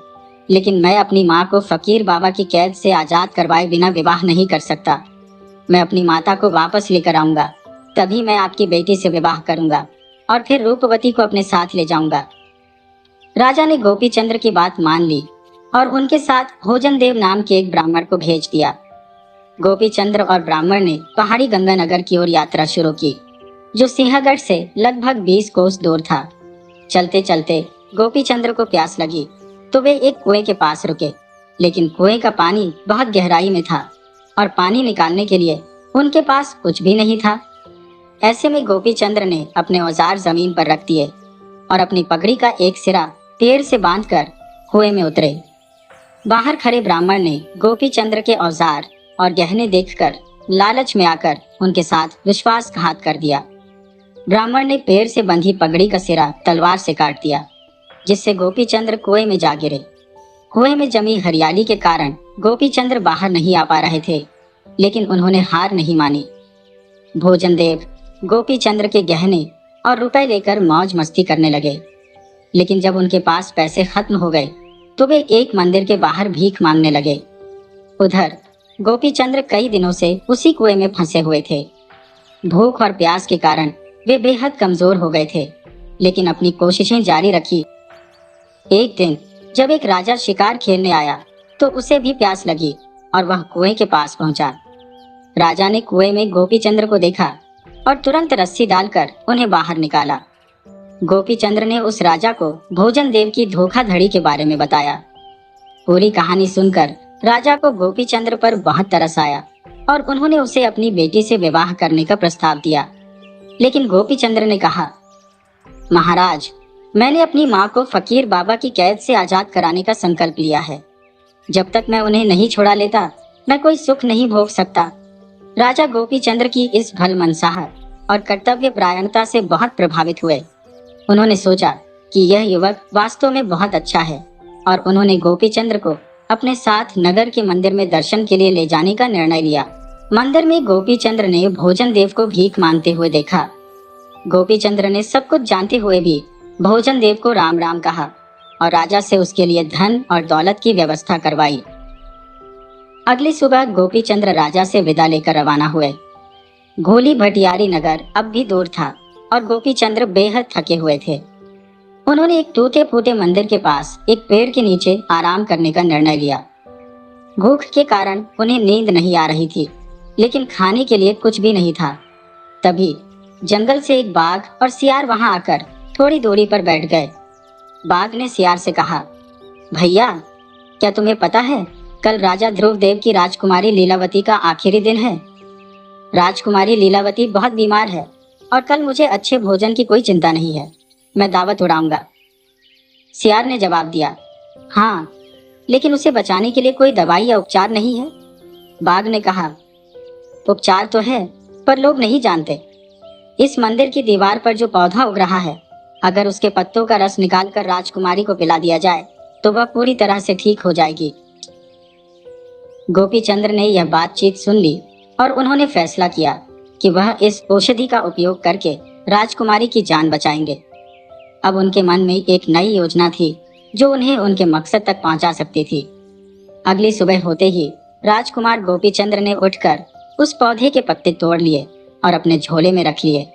लेकिन मैं अपनी माँ को फकीर बाबा की कैद से आजाद करवाए बिना विवाह नहीं कर सकता। मैं अपनी माता को वापस लेकर आऊंगा, तभी मैं आपकी बेटी से विवाह करूंगा और फिर रूपवती को अपने साथ ले जाऊंगा। राजा ने गोपी चंद्र की बात मान ली और उनके साथ भोजन देव नाम के एक ब्राह्मण को भेज दिया। गोपी चंद्र और ब्राह्मण ने पहाड़ी गंगानगर की ओर यात्रा शुरू की, जो सिंहगढ़ से लगभग 20 कोस दूर था। चलते चलते गोपी चंद्र को प्यास लगी तो वे एक कुएं के पास रुके, लेकिन कुएं का पानी बहुत गहराई में था और पानी निकालने के लिए उनके पास कुछ भी नहीं था। ऐसे में गोपी चंद्र ने अपने औजार जमीन पर रख दिए और अपनी पगड़ी का एक सिरा पेड़ से बांधकर कुएं में उतरे। बाहर खड़े ब्राह्मण ने गोपी चंद्र के औजार और गहने देखकर लालच में आकर उनके साथ विश्वासघात कर दिया। ब्राह्मण ने पेड़ से बंधी पगड़ी का सिरा तलवार से काट दिया, जिससे गोपी चंद्र कुएं में जा गिरे। कुएं में जमी हरियाली के कारण गोपी चंद्र बाहर नहीं आ पा रहे थे, लेकिन उन्होंने हार नहीं मानी। भोजन देव गोपी चंद्र के गहने और रुपए लेकर मौज मस्ती करने लगे, लेकिन जब उनके पास पैसे खत्म हो गए तो वे एक मंदिर के बाहर भीख मांगने लगे। उधर गोपी चंद्र कई दिनों से उसी कुएं में फंसे हुए थे। भूख और प्यास के कारण वे बेहद कमजोर हो गए थे, लेकिन अपनी कोशिशें जारी रखी। एक दिन जब एक राजा शिकार खेलने आया तो उसे भी प्यास लगी और वह कुएं के पास पहुंचा। राजा ने कुएं में गोपी चंद्र को देखा और तुरंत रस्सी डालकर उन्हें बाहर निकाला। गोपी चंद्र ने उस राजा को भोजन देव की धोखाधड़ी के बारे में बताया। पूरी कहानी सुनकर राजा को गोपी चंद्र पर बहुत तरस आया और उन्होंने उसे अपनी बेटी से विवाह करने का प्रस्ताव दिया। लेकिन गोपी चंद्र ने कहा, महाराज, मैंने अपनी माँ को फकीर बाबा की कैद से आजाद कराने का संकल्प लिया है। जब तक मैं उन्हें नहीं छुड़ा लेता मैं कोई सुख नहीं भोग सकता। राजा गोपी चंद्र की इस भलमनसाह और कर्तव्य परायणता से बहुत प्रभावित हुए। उन्होंने सोचा कि यह युवक वास्तव में बहुत अच्छा है और उन्होंने गोपी चंद्र को अपने साथ नगर के मंदिर में दर्शन के लिए ले जाने का निर्णय लिया। मंदिर में गोपी चंद्र ने भोजन देव को भीख मांगते हुए देखा। गोपी चंद्र ने सब कुछ जानते हुए भी भोजन देव को राम राम कहा और राजा से उसके लिए धन और दौलत की व्यवस्था करवाई। अगली सुबह गोपी चंद्र राजा से विदा लेकर रवाना हुए। घोली भटियारी नगर अब भी दूर था और गोपी चंद्र बेहद थके हुए थे। उन्होंने एक टूटे फूटे मंदिर के पास एक पेड़ के नीचे आराम करने का निर्णय लिया। भूख के कारण उन्हें नींद नहीं आ रही थी, लेकिन खाने के लिए कुछ भी नहीं था। तभी जंगल से एक बाघ और सियार वहां आकर थोड़ी दूरी पर बैठ गए। बाघ ने सियार से कहा, भैया, क्या तुम्हें पता है कल राजा ध्रुवदेव की राजकुमारी लीलावती का आखिरी दिन है। राजकुमारी लीलावती बहुत बीमार है और कल मुझे अच्छे भोजन की कोई चिंता नहीं है। मैं दावत उड़ाऊंगा। सियार ने जवाब दिया, हाँ, लेकिन उसे बचाने के लिए कोई दवाई या उपचार नहीं है। बाघ ने कहा, उपचार तो है पर लोग नहीं जानते। इस मंदिर की दीवार पर जो पौधा उग रहा है, अगर उसके पत्तों का रस निकालकर राजकुमारी को पिला दिया जाए तो वह पूरी तरह से ठीक हो जाएगी। गोपी चंद्र ने यह बातचीत सुन ली और उन्होंने फैसला किया कि वह इस औषधि का उपयोग करके राजकुमारी की जान बचाएंगे। अब उनके मन में एक नई योजना थी जो उन्हें उनके मकसद तक पहुंचा सकती थी। अगली सुबह होते ही राजकुमार गोपी चंद्र ने उठकर उस पौधे के पत्ते तोड़ लिए और अपने झोले में रख लिए।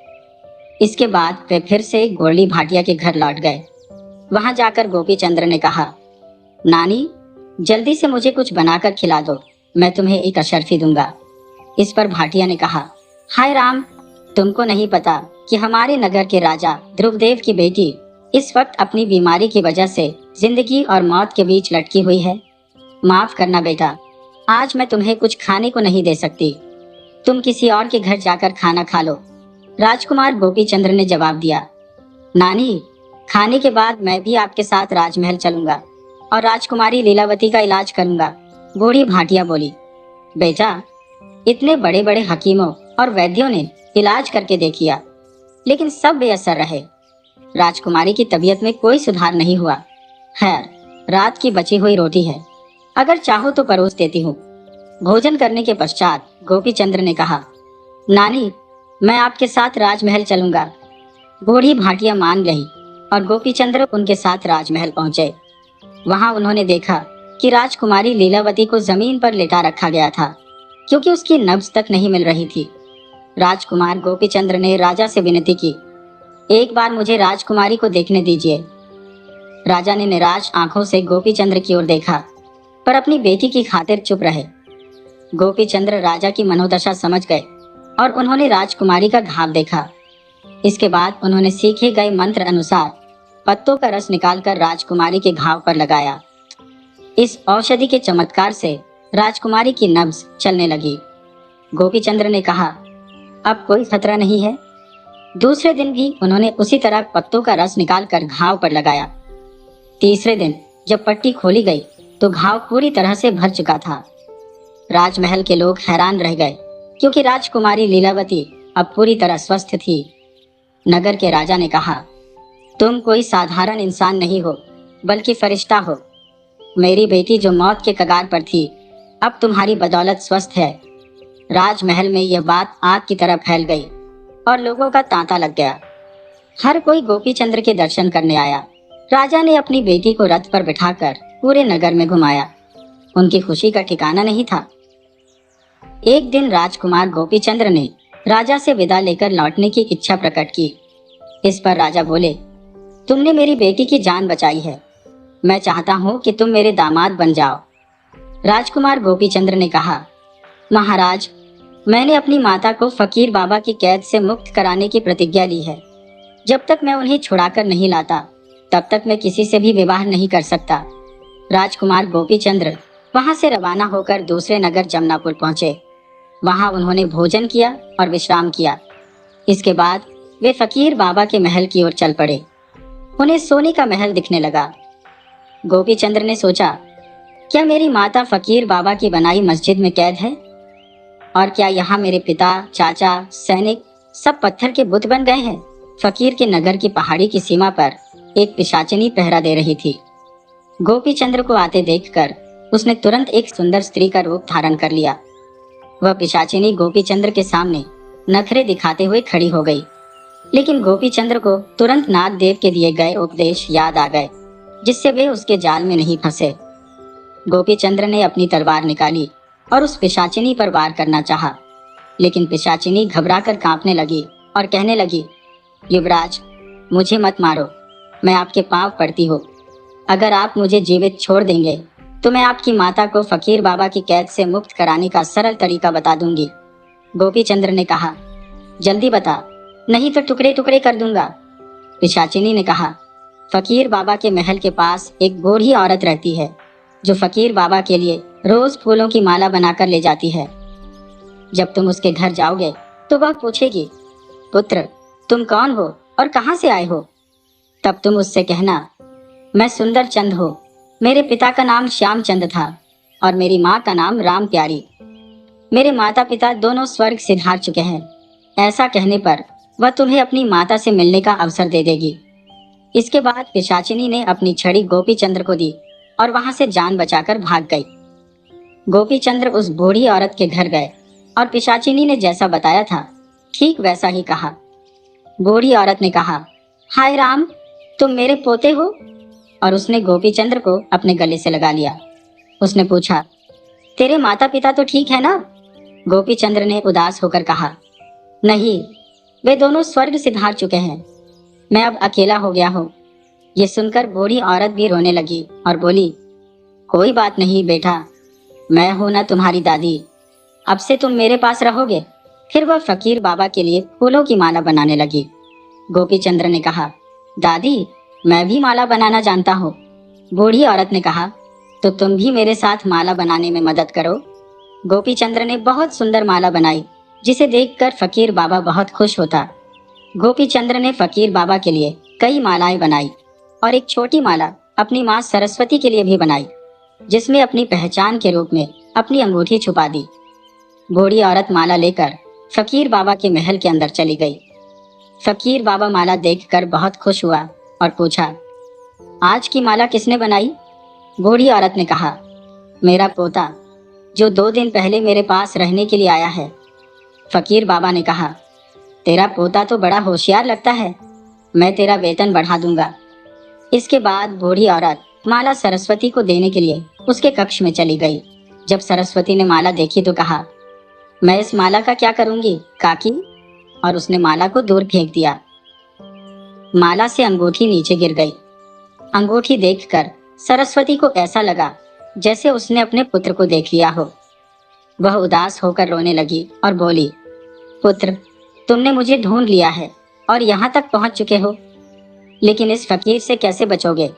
इसके बाद वे फिर से गोरली भाटिया के घर लौट गए। वहां जाकर गोपी चंद्र ने कहा, नानी, जल्दी से मुझे कुछ बनाकर खिला दो, मैं तुम्हें एक अशर्फी दूंगा। इस पर भाटिया ने कहा, हाय राम, तुमको नहीं पता कि हमारे नगर के राजा ध्रुवदेव की बेटी इस वक्त अपनी बीमारी की वजह से जिंदगी और मौत के बीच लटकी हुई है। माफ करना बेटा, आज मैं तुम्हें कुछ खाने को नहीं दे सकती। तुम किसी और के घर जाकर खाना खा लो। राजकुमार गोपी चंद्र ने जवाब दिया, नानी, खाने के बाद मैं भी आपके साथ राजमहल चलूंगा और राजकुमारी लीलावती का इलाज करूंगा। बूढ़ी भाटिया बोली, बेटा, इतने बड़े बड़े हकीमों और वैद्यों ने इलाज करके देख लिया, लेकिन सब बेअसर रहे। राजकुमारी की तबीयत में कोई सुधार नहीं हुआ। खैर, रात की बची हुई रोटी है, अगर चाहो तो परोस देती हूँ। भोजन करने के पश्चात गोपी चंद्र ने कहा, नानी, मैं आपके साथ राजमहल चलूंगा। बूढ़ी भाटिया मान गई और गोपी चंद्र उनके साथ राजमहल पहुंचे। वहां उन्होंने देखा कि राजकुमारी लीलावती को जमीन पर लेटा रखा गया था, क्योंकि उसकी नब्ज तक नहीं मिल रही थी। राजकुमार गोपी चंद्र ने राजा से विनती की, एक बार मुझे राजकुमारी को देखने दीजिए। राजा ने निराश आंखों से गोपी चंद्र की ओर देखा, पर अपनी बेटी की खातिर चुप रहे। गोपी चंद्र राजा की मनोदशा समझ गए और उन्होंने राजकुमारी का घाव देखा। इसके बाद उन्होंने सीखे गए मंत्र अनुसार पत्तों का रस निकालकर राजकुमारी के घाव पर लगाया। इस औषधि के चमत्कार से राजकुमारी की नब्ज चलने लगी। गोपी चंद्र ने कहा, अब कोई खतरा नहीं है, दूसरे दिन भी उन्होंने उसी तरह पत्तों का रस निकालकर घाव पर लगाया। तीसरे दिन जब पट्टी खोली गई तो घाव पूरी तरह से भर चुका था। राजमहल के लोग हैरान रह गए, क्योंकि राजकुमारी लीलावती अब पूरी तरह स्वस्थ थी। नगर के राजा ने कहा, तुम कोई साधारण इंसान नहीं हो, बल्कि फरिश्ता हो। मेरी बेटी जो मौत के कगार पर थी, अब तुम्हारी बदौलत स्वस्थ है। राजमहल में यह बात आग की तरह फैल गई और लोगों का तांता लग गया। हर कोई गोपी चंद्र के दर्शन करने आया। राजा ने अपनी बेटी को रथ पर बिठाकर पूरे नगर में घुमाया। उनकी खुशी का ठिकाना नहीं था। एक दिन राजकुमार गोपी चंद्र ने राजा से विदा लेकर लौटने की इच्छा प्रकट की। इस पर राजा बोले, तुमने मेरी बेटी की जान बचाई है। मैं चाहता हूँ कि तुम मेरे दामाद बन जाओ। राजकुमार गोपी चंद्र ने कहा, महाराज, मैंने अपनी माता को फकीर बाबा की कैद से मुक्त कराने की प्रतिज्ञा ली है। जब तक मैं उन्हें छुड़ाकर नहीं लाता, तब तक मैं किसी से भी विवाह नहीं कर सकता। राजकुमार गोपी चंद्र वहां से रवाना होकर दूसरे नगर जमनापुर पहुंचे। वहां उन्होंने भोजन किया और विश्राम किया। इसके बाद वे फकीर बाबा के महल की ओर चल पड़े। उन्हें सोने का महल दिखने लगा। गोपी चंद्र ने सोचा, क्या मेरी माता फकीर बाबा की बनाई मस्जिद में कैद है? और क्या यहाँ मेरे पिता, चाचा, सैनिक सब पत्थर के बुत बन गए हैं? फकीर के नगर की पहाड़ी की सीमा पर एक पिशाचिनी पहरा दे रही थी। गोपी चंद्र को आते देखकर उसने तुरंत एक सुंदर स्त्री का रूप धारण कर लिया। वह पिशाचिनी गोपी चंद्र के सामने नखरे दिखाते हुए खड़ी हो गई। लेकिन गोपी चंद्र को तुरंत नागदेव के दिए गए उपदेश याद आ गए, जिससे वे उसके जाल में नहीं फंसे। गोपी चंद्र ने अपनी तलवार निकाली और उस पिशाचिनी पर वार करना चाहा, लेकिन पिशाचिनी घबराकर कांपने लगी और कहने लगी, युवराज, मुझे मत मारो, मैं आपके पांव पड़ती हूँ। अगर आप मुझे जीवित छोड़ देंगे तो मैं आपकी माता को फकीर बाबा की कैद से मुक्त कराने का सरल तरीका बता दूंगी। गोपी चंद्र ने कहा, जल्दी बता, नहीं तो टुकड़े टुकड़े कर दूंगा। पिशाचिनी ने कहा, फकीर बाबा के महल के पास एक बूढ़ी औरत रहती है, जो फकीर बाबा के लिए रोज फूलों की माला बनाकर ले जाती है। जब तुम उसके घर जाओगे तो वह पूछेगी, पुत्र, तुम कौन हो और कहाँ से आए हो? तब तुम उससे कहना, मैं सुंदर चंद हूँ। मेरे पिता का नाम श्याम चंद था और मेरी माँ का नाम राम प्यारी। मेरे माता पिता दोनों स्वर्ग सिधार चुके हैं। ऐसा कहने पर वह तुम्हें अपनी माता से मिलने का अवसर दे देगी। इसके बाद पिशाचिनी ने अपनी छड़ी गोपी चंद्र को दी और वहां से जान बचाकर भाग गई। गोपी चंद्र उस बूढ़ी औरत के घर गए और पिशाचिनी ने जैसा बताया था ठीक वैसा ही कहा। बूढ़ी औरत ने कहा, हाय राम, तुम मेरे पोते हो? और उसने गोपी चंद्र को अपने गले से लगा लिया। उसने पूछा, तेरे माता पिता तो ठीक है ना? गोपी चंद्र ने उदास होकर कहा, नहीं, वे दोनों स्वर्ग सिधार चुके हैं। मैं अब अकेला हो गया हूँ। ये सुनकर बूढ़ी औरत भी रोने लगी और बोली, कोई बात नहीं बेटा, मैं हूं ना तुम्हारी दादी। अब से तुम मेरे पास रहोगे। फिर वह फकीर बाबा के लिए फूलों की माला बनाने लगी। गोपी चंद्र ने कहा, दादी, मैं भी माला बनाना जानता हूँ। बूढ़ी औरत ने कहा, तो तुम भी मेरे साथ माला बनाने में मदद करो। गोपी चंद्र ने बहुत सुंदर माला बनाई, जिसे देखकर फकीर बाबा बहुत खुश होता। गोपी चंद्र ने फकीर बाबा के लिए कई मालाएं बनाई और एक छोटी माला अपनी माँ सरस्वती के लिए भी बनाई, जिसमें अपनी पहचान के रूप में अपनी अंगूठी छुपा दी। बूढ़ी औरत माला लेकर फकीर बाबा के महल के अंदर चली गई। फकीर बाबा माला देखकर बहुत खुश हुआ और पूछा, आज की माला किसने बनाई? बूढ़ी औरत ने कहा, मेरा पोता, जो 2 दिन पहले मेरे पास रहने के लिए आया है। फकीर बाबा ने कहा, तेरा पोता तो बड़ा होशियार लगता है, मैं तेरा वेतन बढ़ा दूंगा। इसके बाद बूढ़ी औरत माला सरस्वती को देने के लिए उसके कक्ष में चली गई। जब सरस्वती ने माला देखी तो कहा, मैं इस माला का क्या करूंगी काकी? और उसने माला को दूर फेंक दिया। माला से अंगूठी नीचे गिर गई। अंगूठी देखकर सरस्वती को ऐसा लगा जैसे उसने अपने पुत्र को देख लिया हो। वह उदास होकर रोने लगी और बोली, पुत्र, तुमने मुझे ढूंढ लिया है और यहाँ तक पहुँच चुके हो, लेकिन इस फकीर से कैसे बचोगे?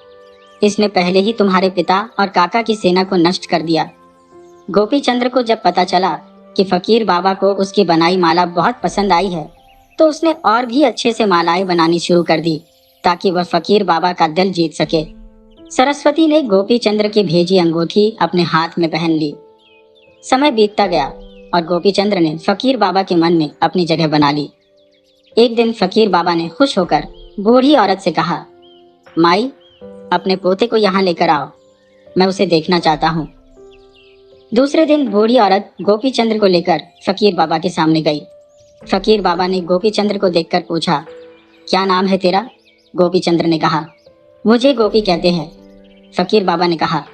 इसने पहले ही तुम्हारे पिता और काका की सेना को नष्ट कर दिया। गोपी चंद्र को जब पता चला कि फकीर बाबा को उसकी बनाई माला बहुत पसंद आई है, तो उसने और भी अच्छे से मालाएं बनानी शुरू कर दी ताकि वह फकीर बाबा का दिल जीत सके। सरस्वती ने गोपी चंद्र की भेजी अंगूठी अपने हाथ में पहन ली। समय बीतता गया और गोपी चंद्र ने फकीर बाबा के मन में अपनी जगह बना ली। एक दिन फकीर बाबा ने खुश होकर बूढ़ी औरत से कहा, माई, अपने पोते को यहाँ लेकर आओ, मैं उसे देखना चाहता हूँ। दूसरे दिन बूढ़ी औरत गोपी चंद्र को लेकर फकीर बाबा के सामने गई। फकीर बाबा ने गोपी चंद्र को देखकर पूछा, क्या नाम है तेरा? गोपी चंद्र ने कहा, मुझे गोपी कहते हैं। फकीर बाबा ने कहा,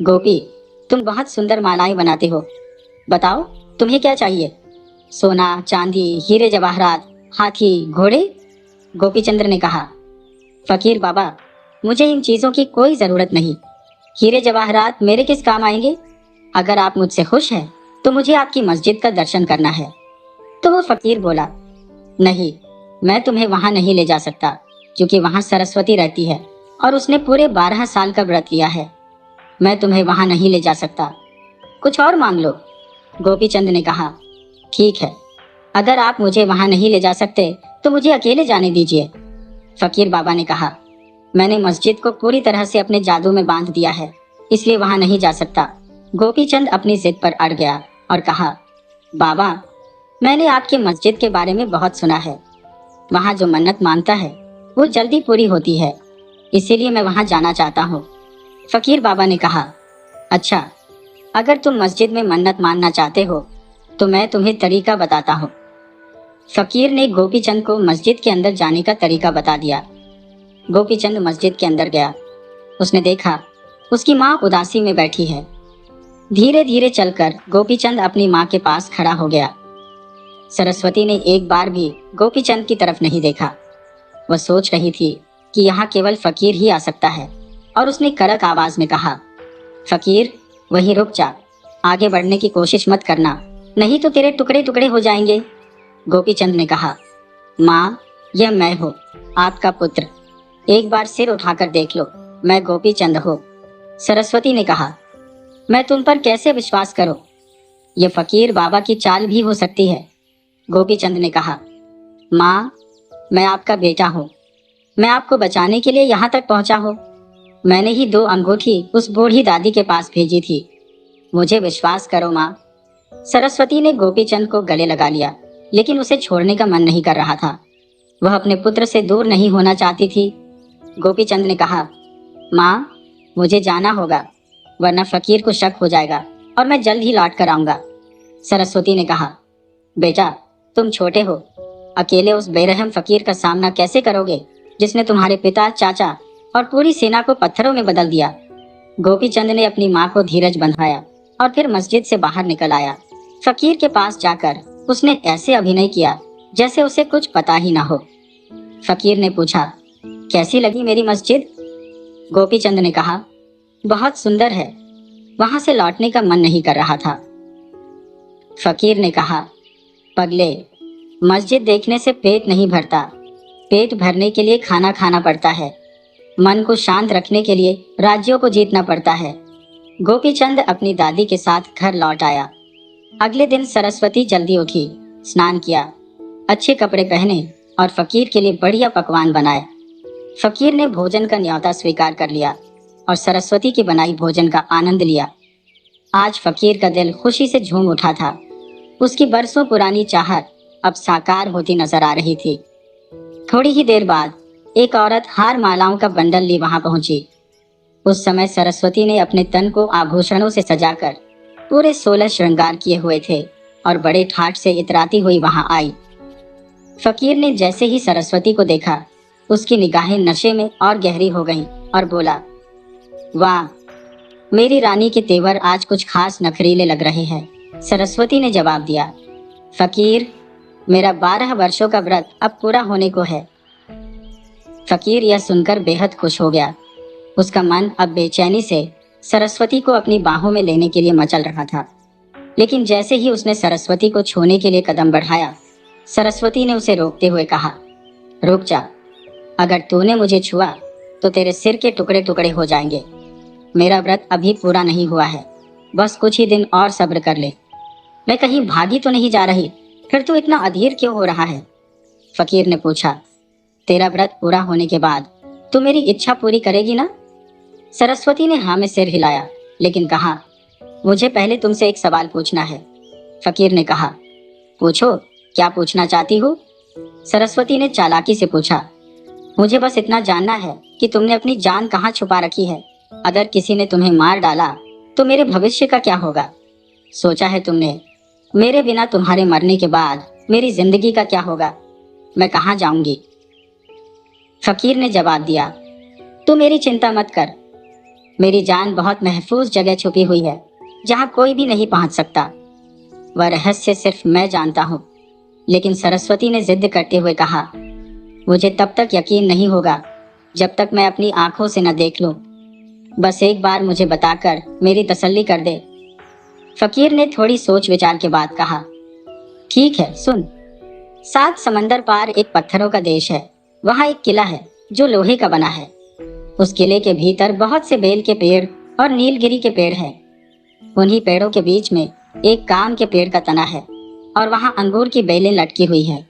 गोपी, तुम बहुत सुंदर मालाएं बनाते हो, बताओ तुम्हें क्या चाहिए? सोना, चांदी, हीरे जवाहरात, हाथी, घोड़े? गोपी चंद्र ने कहा, फकीर बाबा, मुझे इन चीजों की कोई जरूरत नहीं। हीरे जवाहरात मेरे किस काम आएंगे? अगर आप मुझसे खुश हैं तो मुझे आपकी मस्जिद का दर्शन करना है। तो वो फकीर बोला, नहीं, मैं तुम्हें वहां नहीं ले जा सकता, क्योंकि वहां सरस्वती रहती है और उसने पूरे 12 साल का व्रत लिया है। मैं तुम्हें वहां नहीं ले जा सकता, कुछ और मांग लो। गोपी चंद ने कहा, ठीक है, अगर आप मुझे वहां नहीं ले जा सकते तो मुझे अकेले जाने दीजिए। फकीर बाबा ने कहा, मैंने मस्जिद को पूरी तरह से अपने जादू में बांध दिया है, इसलिए वहां नहीं जा सकता। गोपी चंद अपनी जिद पर अड़ गया और कहा, बाबा, मैंने आपकी मस्जिद के बारे में बहुत सुना है। वहां जो मन्नत मांगता है वो जल्दी पूरी होती है, इसीलिए मैं वहां जाना चाहता हूँ। फकीर बाबा ने कहा, अच्छा, अगर तुम मस्जिद में मन्नत मानना चाहते हो तो मैं तुम्हें तरीका बताता हूँ। फकीर ने गोपी चंद को मस्जिद के अंदर जाने का तरीका बता दिया। गोपी चंद मस्जिद के अंदर गया। उसने देखा उसकी माँ उदासी में बैठी है। धीरे धीरे चलकर गोपी चंद अपनी माँ के पास खड़ा हो गया। सरस्वती ने एक बार भी गोपी चंद की तरफ नहीं देखा। वह सोच रही थी कि यहाँ केवल फकीर ही आ सकता है, और उसने कड़क आवाज में कहा, फकीर, वहीं रुक जा, आगे बढ़ने की कोशिश मत करना, नहीं तो तेरे टुकड़े टुकड़े हो जाएंगे। गोपी चंद ने कहा, माँ, यह मैं हूँ, आपका पुत्र, एक बार सिर उठाकर देख लो, मैं गोपी चंद हूँ। सरस्वती ने कहा, मैं तुम पर कैसे विश्वास करूं? यह फकीर बाबा की चाल भी हो सकती है। गोपी चंद ने कहा, माँ, मैं आपका बेटा हूँ, मैं आपको बचाने के लिए यहाँ तक पहुँचा हूँ। मैंने ही 2 अंगूठी उस बूढ़ी दादी के पास भेजी थी, मुझे विश्वास करो माँ। सरस्वती ने गोपी चंद को गले लगा लिया, लेकिन उसे छोड़ने का मन नहीं कर रहा था। वह अपने पुत्र से दूर नहीं होना चाहती थी। गोपी चंद ने कहा, माँ, मुझे जाना होगा, वरना फकीर को शक हो जाएगा और मैं जल्द ही लौट कर आऊंगा। सरस्वती ने कहा, बेटा, तुम छोटे हो, अकेले उस बेरहम फकीर का सामना कैसे करोगे जिसने तुम्हारे पिता, चाचा और पूरी सेना को पत्थरों में बदल दिया। गोपी चंद ने अपनी माँ को धीरज बंधाया और फिर मस्जिद से बाहर निकल आया। फकीर के पास जाकर उसने ऐसे अभिनय किया जैसे उसे कुछ पता ही ना हो। फकीर ने पूछा, कैसी लगी मेरी मस्जिद? गोपी चंद ने कहा, बहुत सुंदर है। वहां से लौटने का मन नहीं कर रहा था। फकीर ने कहा, पगले, मस्जिद देखने से पेट नहीं भरता, पेट भरने के लिए खाना खाना पड़ता है। मन को शांत रखने के लिए राज्यों को जीतना पड़ता है। गोपी चंद अपनी दादी के साथ घर लौट आया। अगले दिन सरस्वती जल्दी उठी, स्नान किया, अच्छे कपड़े पहने और फकीर के लिए बढ़िया पकवान बनाए। फकीर ने भोजन का न्योता स्वीकार कर लिया और सरस्वती की बनाई भोजन का आनंद लिया। आज फकीर का दिल खुशी से झूम उठा था। उसकी बरसों पुरानी चाहत अब साकार होती नजर आ रही थी। थोड़ी ही देर बाद एक औरत हार मालाओं का बंडल ली वहां पहुंची। उस समय सरस्वती ने अपने तन को आभूषणों से सजाकर पूरे 16 श्रृंगार किए हुए थे और बड़े ठाठ से इतराती हुई वहां आई। फकीर ने जैसे ही सरस्वती को देखा, उसकी निगाहें नशे में और गहरी हो गईं और बोला, वाह, मेरी रानी के तेवर आज कुछ खास नखरीले लग रहे हैं। सरस्वती ने जवाब दिया, फकीर, मेरा 12 वर्षों का व्रत अब पूरा होने को है। फकीर यह सुनकर बेहद खुश हो गया। उसका मन अब बेचैनी से सरस्वती को अपनी बाहों में लेने के लिए मचल रहा था। लेकिन जैसे ही उसने सरस्वती को छूने के लिए कदम बढ़ाया, सरस्वती ने उसे रोकते हुए कहा, रुक जा, अगर तूने मुझे छुआ तो तेरे सिर के टुकड़े टुकड़े हो जाएंगे। मेरा व्रत अभी पूरा नहीं हुआ है, बस कुछ ही दिन और सब्र कर ले। मैं कहीं भागी तो नहीं जा रही, फिर तू इतना अधीर क्यों हो रहा है? फकीर ने पूछा। तेरा व्रत पूरा होने के बाद तू मेरी इच्छा पूरी करेगी ना? सरस्वती ने हाँ में सिर हिलाया, लेकिन कहा, मुझे पहले तुमसे एक सवाल पूछना है। फकीर ने कहा, पूछो, क्या पूछना चाहती हो? सरस्वती ने चालाकी से पूछा। मुझे बस इतना जानना है कि तुमने अपनी जान कहाँ छुपा रखी है। अगर किसी ने तुम्हें मार डाला तो मेरे भविष्य का क्या होगा? सोचा है तुमने, मेरे बिना तुम्हारे मरने के बाद मेरी जिंदगी का क्या होगा? मैं कहाँ जाऊंगी? फकीर ने जवाब दिया, तू मेरी चिंता मत कर। मेरी जान बहुत महफूज जगह छुपी हुई है, जहाँ कोई भी नहीं पहुंच सकता। वह रहस्य सिर्फ मैं जानता हूँ। लेकिन सरस्वती ने जिद करते हुए कहा, मुझे तब तक यकीन नहीं होगा जब तक मैं अपनी आंखों से न देख लूं। बस एक बार मुझे बताकर मेरी तसल्ली कर दे। फकीर ने थोड़ी सोच विचार के बाद कहा, ठीक है, सुन। 7 समंदर पार एक पत्थरों का देश है। वहाँ एक किला है जो लोहे का बना है। उस किले के भीतर बहुत से बेल के पेड़ और नीलगिरी के पेड़ हैं। उन्हीं पेड़ों के बीच में एक काम के पेड़ का तना है और वहाँ अंगूर की बेलें लटकी हुई है।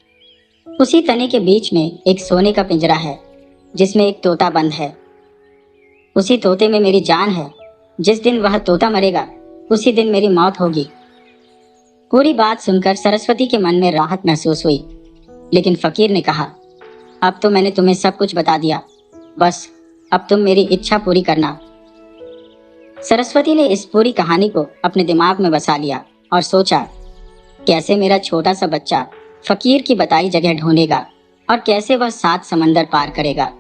उसी तने के बीच में एक सोने का पिंजरा है जिसमें एक तोता बंद है। उसी तोते में मेरी जान है। जिस दिन वह तोता मरेगा उसी दिन मेरी मौत होगी। पूरी बात सुनकर सरस्वती के मन में राहत महसूस हुई, लेकिन फकीर ने कहा, अब तो मैंने तुम्हें सब कुछ बता दिया। बस अब तुम मेरी इच्छा पूरी करना। सरस्वती ने इस पूरी कहानी को अपने दिमाग में बसा लिया और सोचा, कैसे मेरा छोटा सा बच्चा फकीर की बताई जगह ढूंढेगा और कैसे वह 7 समंदर पार करेगा।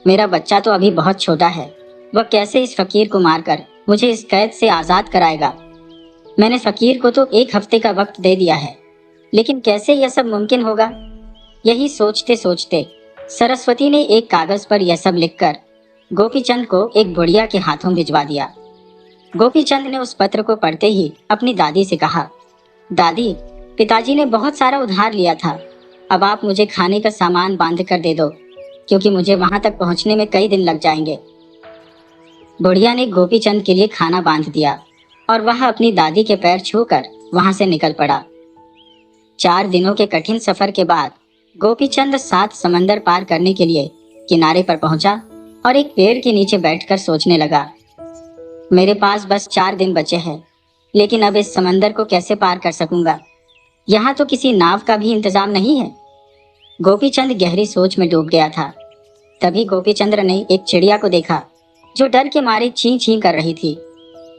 मेरा बच्चा तो अभी बहुत छोटा है, वह कैसे इस फकीर को मारकर मुझे इस कैद से आजाद कराएगा। मैंने फकीर को तो 1 हफ्ते का वक्त दे दिया है, लेकिन कैसे यह सब मुमकिन होगा? यही सोचते सोचते सरस्वती ने एक कागज पर यह सब लिखकर गोपीचंद को एक बुढ़िया के हाथों भिजवा दिया। गोपीचंद ने उस पत्र को पढ़ते ही अपनी दादी से कहा, दादी, पिताजी ने बहुत सारा उधार लिया था। अब आप मुझे खाने का सामान बांध कर दे दो, क्योंकि मुझे वहां तक पहुंचने में कई दिन लग जाएंगे। बुढ़िया ने गोपीचंद के लिए खाना बांध दिया और वह अपनी दादी के पैर छूकर वहां से निकल पड़ा। 4 दिनों के कठिन सफर के बाद गोपीचंद 7 समंदर पार करने के लिए किनारे पर पहुंचा और एक पेड़ के नीचे बैठकर सोचने लगा, मेरे पास बस 4 दिन बचे हैं, लेकिन अब इस समंदर को कैसे पार कर सकूंगा? यहाँ तो किसी नाव का भी इंतजाम नहीं है। गोपीचंद गहरी सोच में डूब गया था। तभी गोपीचंद्र ने एक चिड़िया को देखा जो डर के मारे चीं चीं कर रही थी।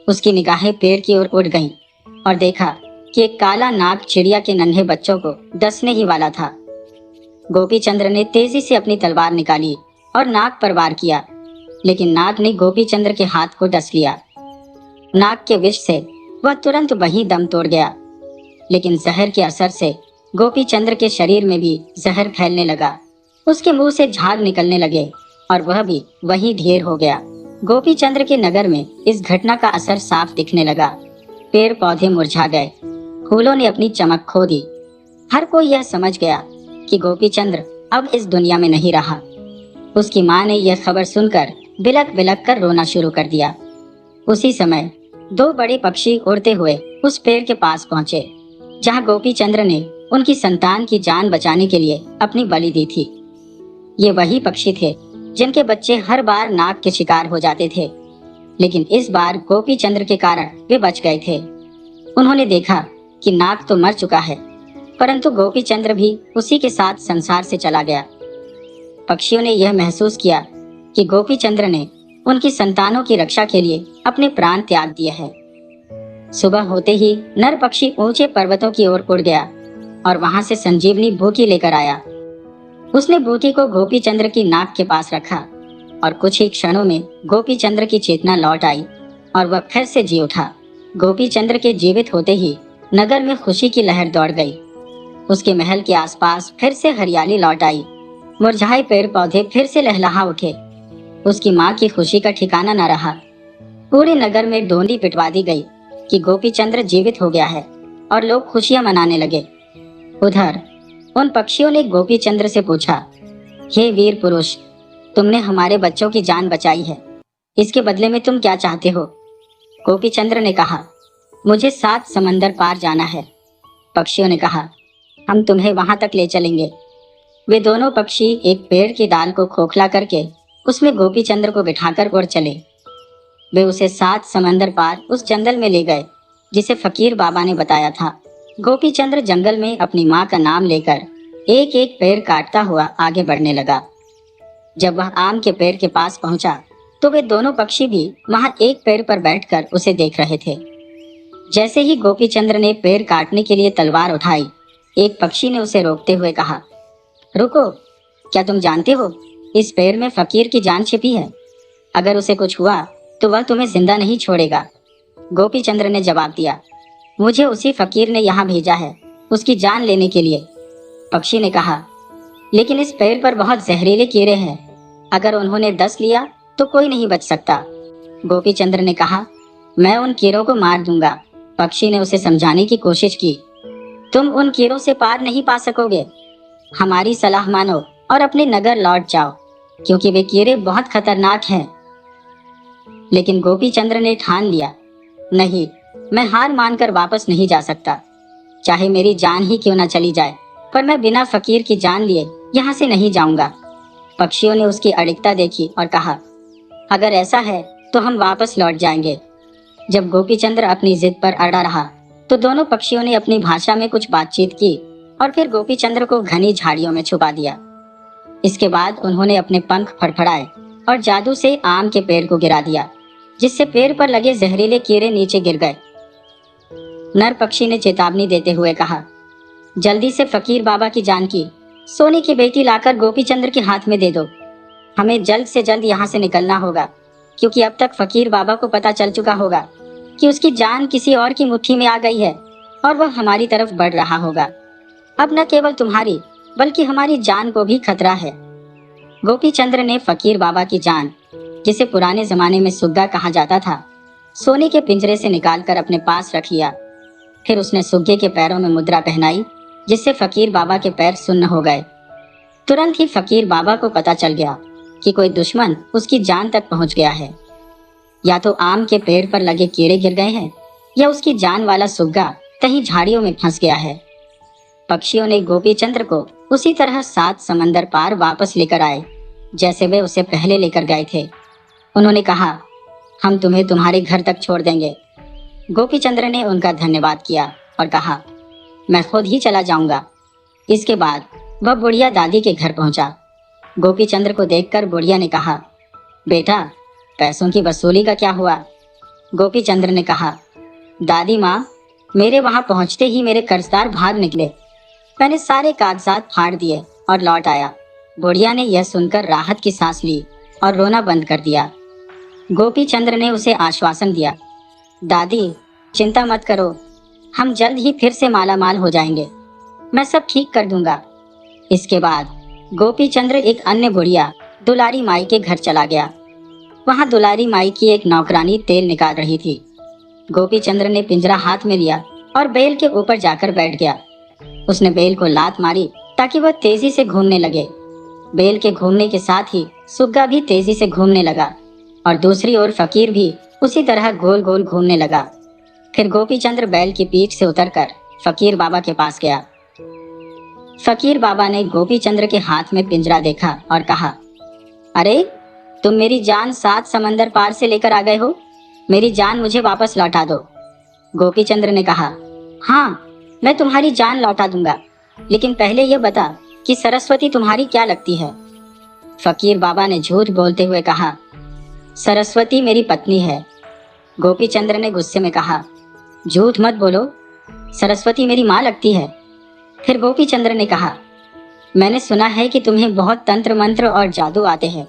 उसकी निगाहें पेड़ की ओर उड़ गईं और देखा कि एक काला नाग चिड़िया के नन्हे बच्चों को डसने ही वाला था। गोपीचंद्र ने तेजी से अपनी तलवार निकाली और नाग पर वार किया, लेकिन नाग ने गोपीचंद्र के हाथ को डस लिया। नाग के विष से वह तुरंत वहीं दम तोड़ गया, लेकिन जहर के असर से गोपीचंद्र के शरीर में भी जहर फैलने लगा। उसके मुंह से झाग निकलने लगे और वह भी वहीं ढेर हो गया। गोपीचंद्र के नगर में इस घटना का असर साफ दिखने लगा। पेड़ पौधे मुरझा गए, फूलों ने अपनी चमक खो दी। हर कोई यह समझ गया कि गोपीचंद्र अब इस दुनिया में नहीं रहा। उसकी माँ ने यह खबर सुनकर बिलक बिलक कर रोना शुरू कर दिया। उसी समय 2 बड़े पक्षी उड़ते हुए उस पेड़ के पास पहुंचे, जहां गोपीचंद्र ने उनकी संतान की जान बचाने के लिए अपनी बलि दी थी। ये वही पक्षी थे जिनके बच्चे हर बार नाग के शिकार हो जाते थे, लेकिन इस बार गोपीचंद्र के कारण वे बच गए थे। उन्होंने देखा कि नाग तो मर चुका है, परंतु गोपीचंद्र भी उसी के साथ संसार से चला गया। पक्षियों ने यह महसूस किया कि गोपीचंद्र ने उनकी संतानों की रक्षा के लिए अपने प्राण त्याग दिए हैं। सुबह होते ही नर पक्षी ऊंचे पर्वतों की ओर उड़ गया और वहां से संजीवनी बूटी लेकर आया। उसने बूटी को गोपीचंद्र की नाक के पास रखा और कुछ ही क्षणों में गोपीचंद्र की चेतना लौट आई और वह फिर से जी उठा। गोपीचंद्र के जीवित होते ही नगर में खुशी की लहर दौड़ गई। उसके महल के आसपास फिर से हरियाली लौट आई। मुरझाए पेड़ पौधे फिर से लहलहा उठे। उसकी माँ की खुशी का ठिकाना न रहा। पूरे नगर में डोंडी पिटवा दी गई कि गोपीचंद्र जीवित हो गया है और लोग खुशियां मनाने लगे। उधर उन पक्षियों ने गोपीचंद्र से पूछा, हे वीर पुरुष, तुमने हमारे बच्चों की जान बचाई है, इसके बदले में तुम क्या चाहते हो? गोपीचंद्र ने कहा, मुझे 7 समंदर पार जाना है। पक्षियों ने कहा, हम तुम्हें वहां तक ले चलेंगे, वे दोनों पक्षी एक पेड़ की डाल को खोखला करके उसमें गोपी चंद्र को बिठाकर उड़ चले। वे उसे 7 समंदर पार उस जंगल में ले गए जिसे फकीर बाबा ने बताया था। गोपी चंद्र जंगल में अपनी माँ का नाम लेकर एक एक पेड़ काटता हुआ आगे बढ़ने लगा। जब वह आम के पेड़ के पास पहुंचा तो वे दोनों पक्षी भी वहां एक पेड़ पर बैठकर उसे देख रहे थे। जैसे ही गोपी चंद्र ने पेड़ काटने के लिए तलवार उठाई, एक पक्षी ने उसे रोकते हुए कहा, रुको, क्या तुम जानते हो इस पेड़ में फकीर की जान छिपी है। अगर उसे कुछ हुआ तो वह तुम्हें जिंदा नहीं छोड़ेगा। गोपी चंद्र ने जवाब दिया, मुझे उसी फकीर ने यहाँ भेजा है उसकी जान लेने के लिए। पक्षी ने कहा, लेकिन इस पेड़ पर बहुत जहरीले कीड़े हैं, अगर उन्होंने डस लिया तो कोई नहीं बच सकता। गोपी चंद्र ने कहा, मैं उन कीड़ों को मार दूंगा। पक्षी ने उसे समझाने की कोशिश की, तुम उन कीड़ों से पार नहीं पा सकोगे। हमारी सलाह मानो और अपने नगर लौट जाओ, क्योंकि वे कीड़े बहुत खतरनाक हैं। लेकिन गोपी चंद्र ने ठान लिया, नहीं, मैं हार मानकर वापस नहीं जा सकता। चाहे मेरी जान ही क्यों न चली जाए, पर मैं बिना फकीर की जान लिए यहाँ से नहीं जाऊंगा। पक्षियों ने उसकी अड़िकता देखी और कहा, अगर ऐसा है तो हम वापस लौट जाएंगे। जब गोपी चंद्र अपनी जिद पर अड़ा रहा तो दोनों पक्षियों ने अपनी भाषा में कुछ बातचीत की और फिर गोपी चंद्र को घनी झाड़ियों में छुपा दिया। इसके बाद उन्होंने अपने पंख फड़फड़ाए और जादू से आम के पेड़ को गिरा दिया, जिससे पेड़ पर लगे जहरीले कीड़े नीचे गिर गए। नर पक्षी ने चेतावनी देते हुए कहा, जल्दी से फकीर बाबा की जान की सोने की बेटी लाकर गोपी चंद्र के हाथ में दे दो। हमें जल्द से जल्द यहाँ से निकलना होगा, क्योंकि अब तक फकीर बाबा को पता चल चुका होगा कि उसकी जान किसी और की मुट्ठी में आ गई है और वह हमारी तरफ बढ़ रहा होगा। अब न केवल तुम्हारी बल्कि हमारी जान को भी खतरा है। गोपी चंद्र ने फकीर बाबा की जान, जिसे पुराने जमाने में सुग्गा कहा जाता था, सोने के पिंजरे से निकालकर अपने पास रख लिया। फिर उसने सुग्गे के पैरों में मुद्रा पहनाई, जिससे फकीर बाबा के पैर सुन्न हो गए। तुरंत ही फकीर बाबा को पता चल गया कि कोई दुश्मन उसकी जान तक पहुंच गया है। या तो आम के पेड़ पर लगे कीड़े गिर गए हैं या उसकी जान वाला सुग्गा कहीं झाड़ियों में फंस गया है। पक्षियों ने गोपी चंद्र को उसी तरह 7 समंदर पार वापस लेकर आए जैसे वे उसे पहले लेकर गए थे। उन्होंने कहा, हम तुम्हें तुम्हारे घर तक छोड़ देंगे। गोपी चंद्र ने उनका धन्यवाद किया और कहा, मैं खुद ही चला जाऊंगा। इसके बाद वह बुढ़िया दादी के घर पहुंचा। गोपी चंद्र को देखकर बुढ़िया ने कहा, बेटा, पैसों की वसूली का क्या हुआ। गोपी चंद्र ने कहा, दादी माँ, मेरे वहां पहुंचते ही मेरे कर्जदार भाग निकले। मैंने सारे कागजात फाड़ दिए और लौट आया। बुढ़िया ने यह सुनकर राहत की सांस ली और रोना बंद कर दिया। गोपी चंद्र ने उसे आश्वासन दिया, दादी, चिंता मत करो, हम जल्द ही फिर से मालामाल हो जाएंगे। मैं सब ठीक कर दूंगा। इसके बाद गोपी चंद्र एक अन्य बुढ़िया दुलारी माई के घर चला गया। वहां दुलारी माई की एक नौकरानी तेल निकाल रही थी। गोपी चंद्र ने पिंजरा हाथ में लिया और बैल के ऊपर जाकर बैठ गया। उसने बैल को लात मारी ताकि वह तेजी से घूमने लगे। बैल के घूमने के साथ ही सुग्गा भी तेजी से घूमने लगा और दूसरी ओर फकीर भी उसी तरह गोल गोल घूमने लगा। फिर गोपी चंद्र बैल की पीठ से उतरकर फकीर बाबा के पास गया। फकीर बाबा ने गोपी चंद्र के हाथ में पिंजरा देखा और कहा, अरे, तुम मेरी जान 7 समंदर पार से लेकर आ गए हो। मेरी जान मुझे वापस लौटा दो। गोपी चंद्र ने कहा, हाँ, मैं तुम्हारी जान लौटा दूंगा, लेकिन पहले यह बता कि सरस्वती तुम्हारी क्या लगती है। फकीर बाबा ने झूठ बोलते हुए कहा, सरस्वती मेरी पत्नी है। गोपी चंद्र ने गुस्से में कहा, झूठ मत बोलो, सरस्वती मेरी माँ लगती है। फिर गोपी चंद्र ने कहा, मैंने सुना है कि तुम्हें बहुत तंत्र मंत्र और जादू आते हैं,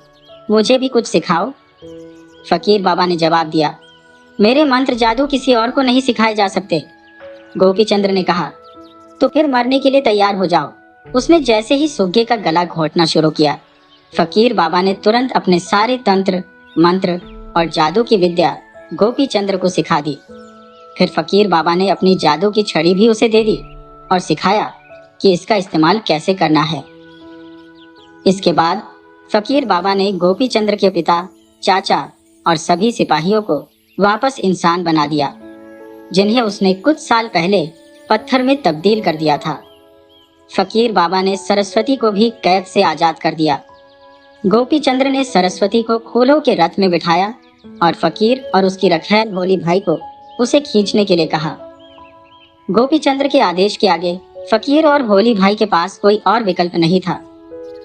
मुझे भी कुछ सिखाओ। फकीर बाबा ने जवाब दिया, मेरे मंत्र जादू किसी और को नहीं सिखाए जा सकते। गोपी चंद्र ने कहा, तो फिर मरने के लिए तैयार हो जाओ। उसने जैसे ही सुग्गे का गला घोंटना शुरू किया, फकीर बाबा ने तुरंत अपने सारे तंत्र मंत्र और जादू की विद्या गोपी चंद्र को सिखा दी। फिर फकीर बाबा ने अपनी जादू की छड़ी भी उसे दे दी और सिखाया कि इसका इस्तेमाल कैसे करना है। इसके बाद फकीर बाबा ने गोपी चंद्र के पिता, चाचा और सभी सिपाहियों को वापस इंसान बना दिया, जिन्हें उसने कुछ साल पहले पत्थर में तब्दील कर दिया था। फकीर बाबा ने सरस्वती को भी कैद से आजाद कर दिया। गोपी चंद्र ने सरस्वती को फूलों के रथ में बिठाया और फकीर और उसकी रखैल भोली भाई को उसे खींचने के लिए कहा। गोपी चंद्र के आदेश के आगे फकीर और भोली भाई के पास कोई और विकल्प नहीं था।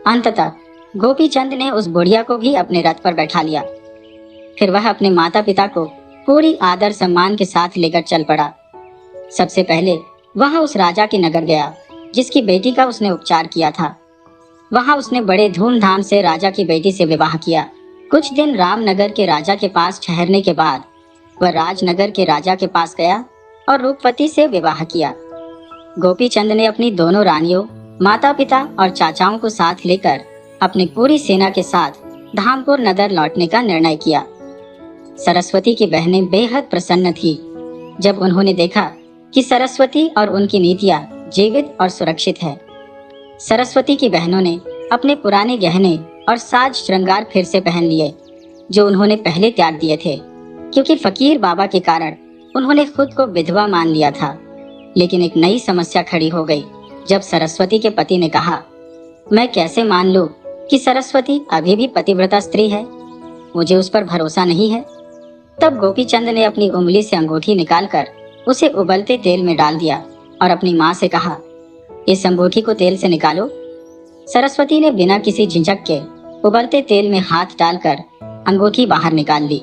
अंततः गोपी चंद ने उस बुढ़िया को भी अपने रथ पर बैठा लिया। फिर वह अपने माता पिता को पूरी आदर सम्मान के साथ लेकर चल पड़ा। सबसे पहले वह उस राजा के नगर गया जिसकी बेटी का उसने उपचार किया था। वहां उसने बड़े धूमधाम से राजा की बेटी से विवाह किया। कुछ दिन रामनगर के राजा के पास ठहरने के बाद वह राजनगर के राजा के पास गया और रूपवती से विवाह किया। गोपी चंद ने अपनी दोनों रानियों, माता पिता और चाचाओं को साथ लेकर अपनी पूरी सेना के साथ धामपुर नगर लौटने का निर्णय किया। सरस्वती की बहनें बेहद प्रसन्न थी जब उन्होंने देखा कि सरस्वती और उनकी नीतियां जीवित और सुरक्षित है। सरस्वती की बहनों ने अपने पुराने गहने और साज श्रृंगार फिर से पहन लिए जो उन्होंने पहले त्याग दिए थे, क्योंकि फकीर बाबा के कारण उन्होंने खुद को विधवा मान लिया था। लेकिन एक नई समस्या खड़ी हो गई जब सरस्वती के पति ने कहा, मैं कैसे मान लूं कि सरस्वती अभी भी पतिव्रता स्त्री है, मुझे उस पर भरोसा नहीं है। तब गोपी चंद ने अपनी उंगली से अंगूठी निकालकर उसे उबलते तेल में डाल दिया और अपनी माँ से कहा, इस अंगूठी को तेल से निकालो। सरस्वती ने बिना किसी झिझक के उबलते तेल में हाथ डालकर अंगूठी बाहर निकाल ली।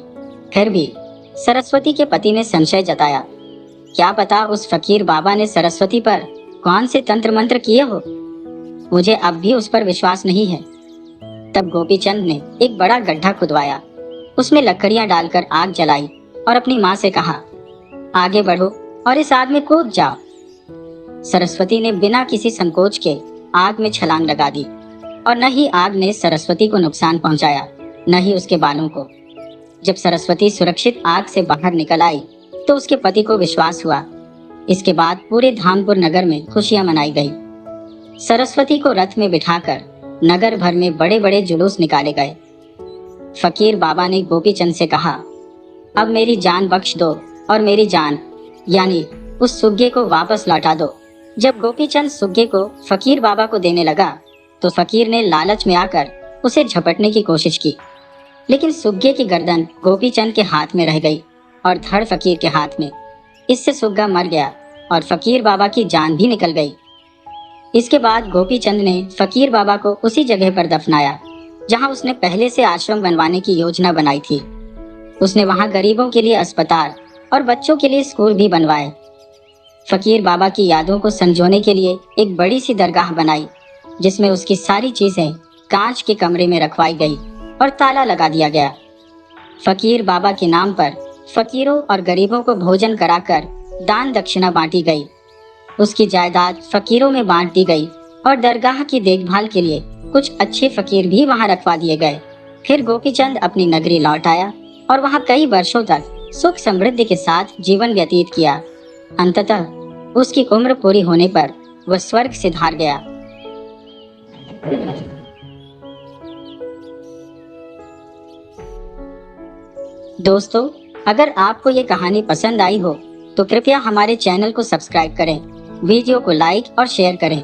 फिर भी सरस्वती के पति ने संशय जताया, क्या पता उस फकीर बाबा ने सरस्वती पर कौन से तंत्र मंत्र किए हो, मुझे अब भी उस पर विश्वास नहीं है। तब गोपी चंद ने एक बड़ा गड्ढा खुदवाया, उसमें लकड़ियां डालकर आग जलाई और अपनी माँ से कहा, आगे बढ़ो और इस आग में कूद जाओ। सरस्वती ने बिना किसी संकोच के आग में छलांग लगा दी और न ही आग ने सरस्वती को नुकसान पहुंचाया, न ही उसके बालों को। जब सरस्वती सुरक्षित आग से बाहर निकल आई तो उसके पति को विश्वास हुआ। इसके बाद पूरे धामपुर नगर में खुशियां मनाई गई। सरस्वती को रथ में बिठाकर नगर भर में बड़े बड़े जुलूस निकाले गए। फकीर बाबा ने गोपी चंद से कहा, अब मेरी जान बख्श दो और मेरी जान यानी उस सुग्गे को वापस लौटा दो। जब गोपी चंद सुग्गे को फकीर बाबा को देने लगा तो फकीर ने लालच में आकर उसे झपटने की कोशिश की, लेकिन सुग्गे की गर्दन गोपी चंद के हाथ में रह गई और धड़ फकीर के हाथ में। इससे सुग्गा मर गया और फकीर बाबा की जान भी निकल गई। इसके बाद गोपी चंद ने फकीर बाबा को उसी जगह पर दफनाया जहां उसने पहले से आश्रम बनवाने की योजना बनाई थी। उसने वहां गरीबों के लिए अस्पताल और बच्चों के लिए स्कूल भी बनवाए। फकीर बाबा की यादों को संजोने के लिए एक बड़ी सी दरगाह बनाई जिसमें उसकी सारी चीजें कांच के कमरे में रखवाई गई और ताला लगा दिया गया। फकीर बाबा के नाम पर फकीरों और गरीबों को भोजन कराकर दान दक्षिणा बांटी गई। उसकी जायदाद फकीरों में बांट दी गई और दरगाह की देखभाल के लिए कुछ अच्छे फकीर भी वहां रखवा दिए गए। फिर गोपीचंद अपनी नगरी लौट आया और वहां कई वर्षों तक सुख समृद्धि के साथ जीवन व्यतीत किया। अंततः उसकी उम्र पूरी होने पर वह स्वर्ग से धार गया। दोस्तों, अगर आपको ये कहानी पसंद आई हो तो कृपया हमारे चैनल को सब्सक्राइब करें, वीडियो को लाइक और शेयर करें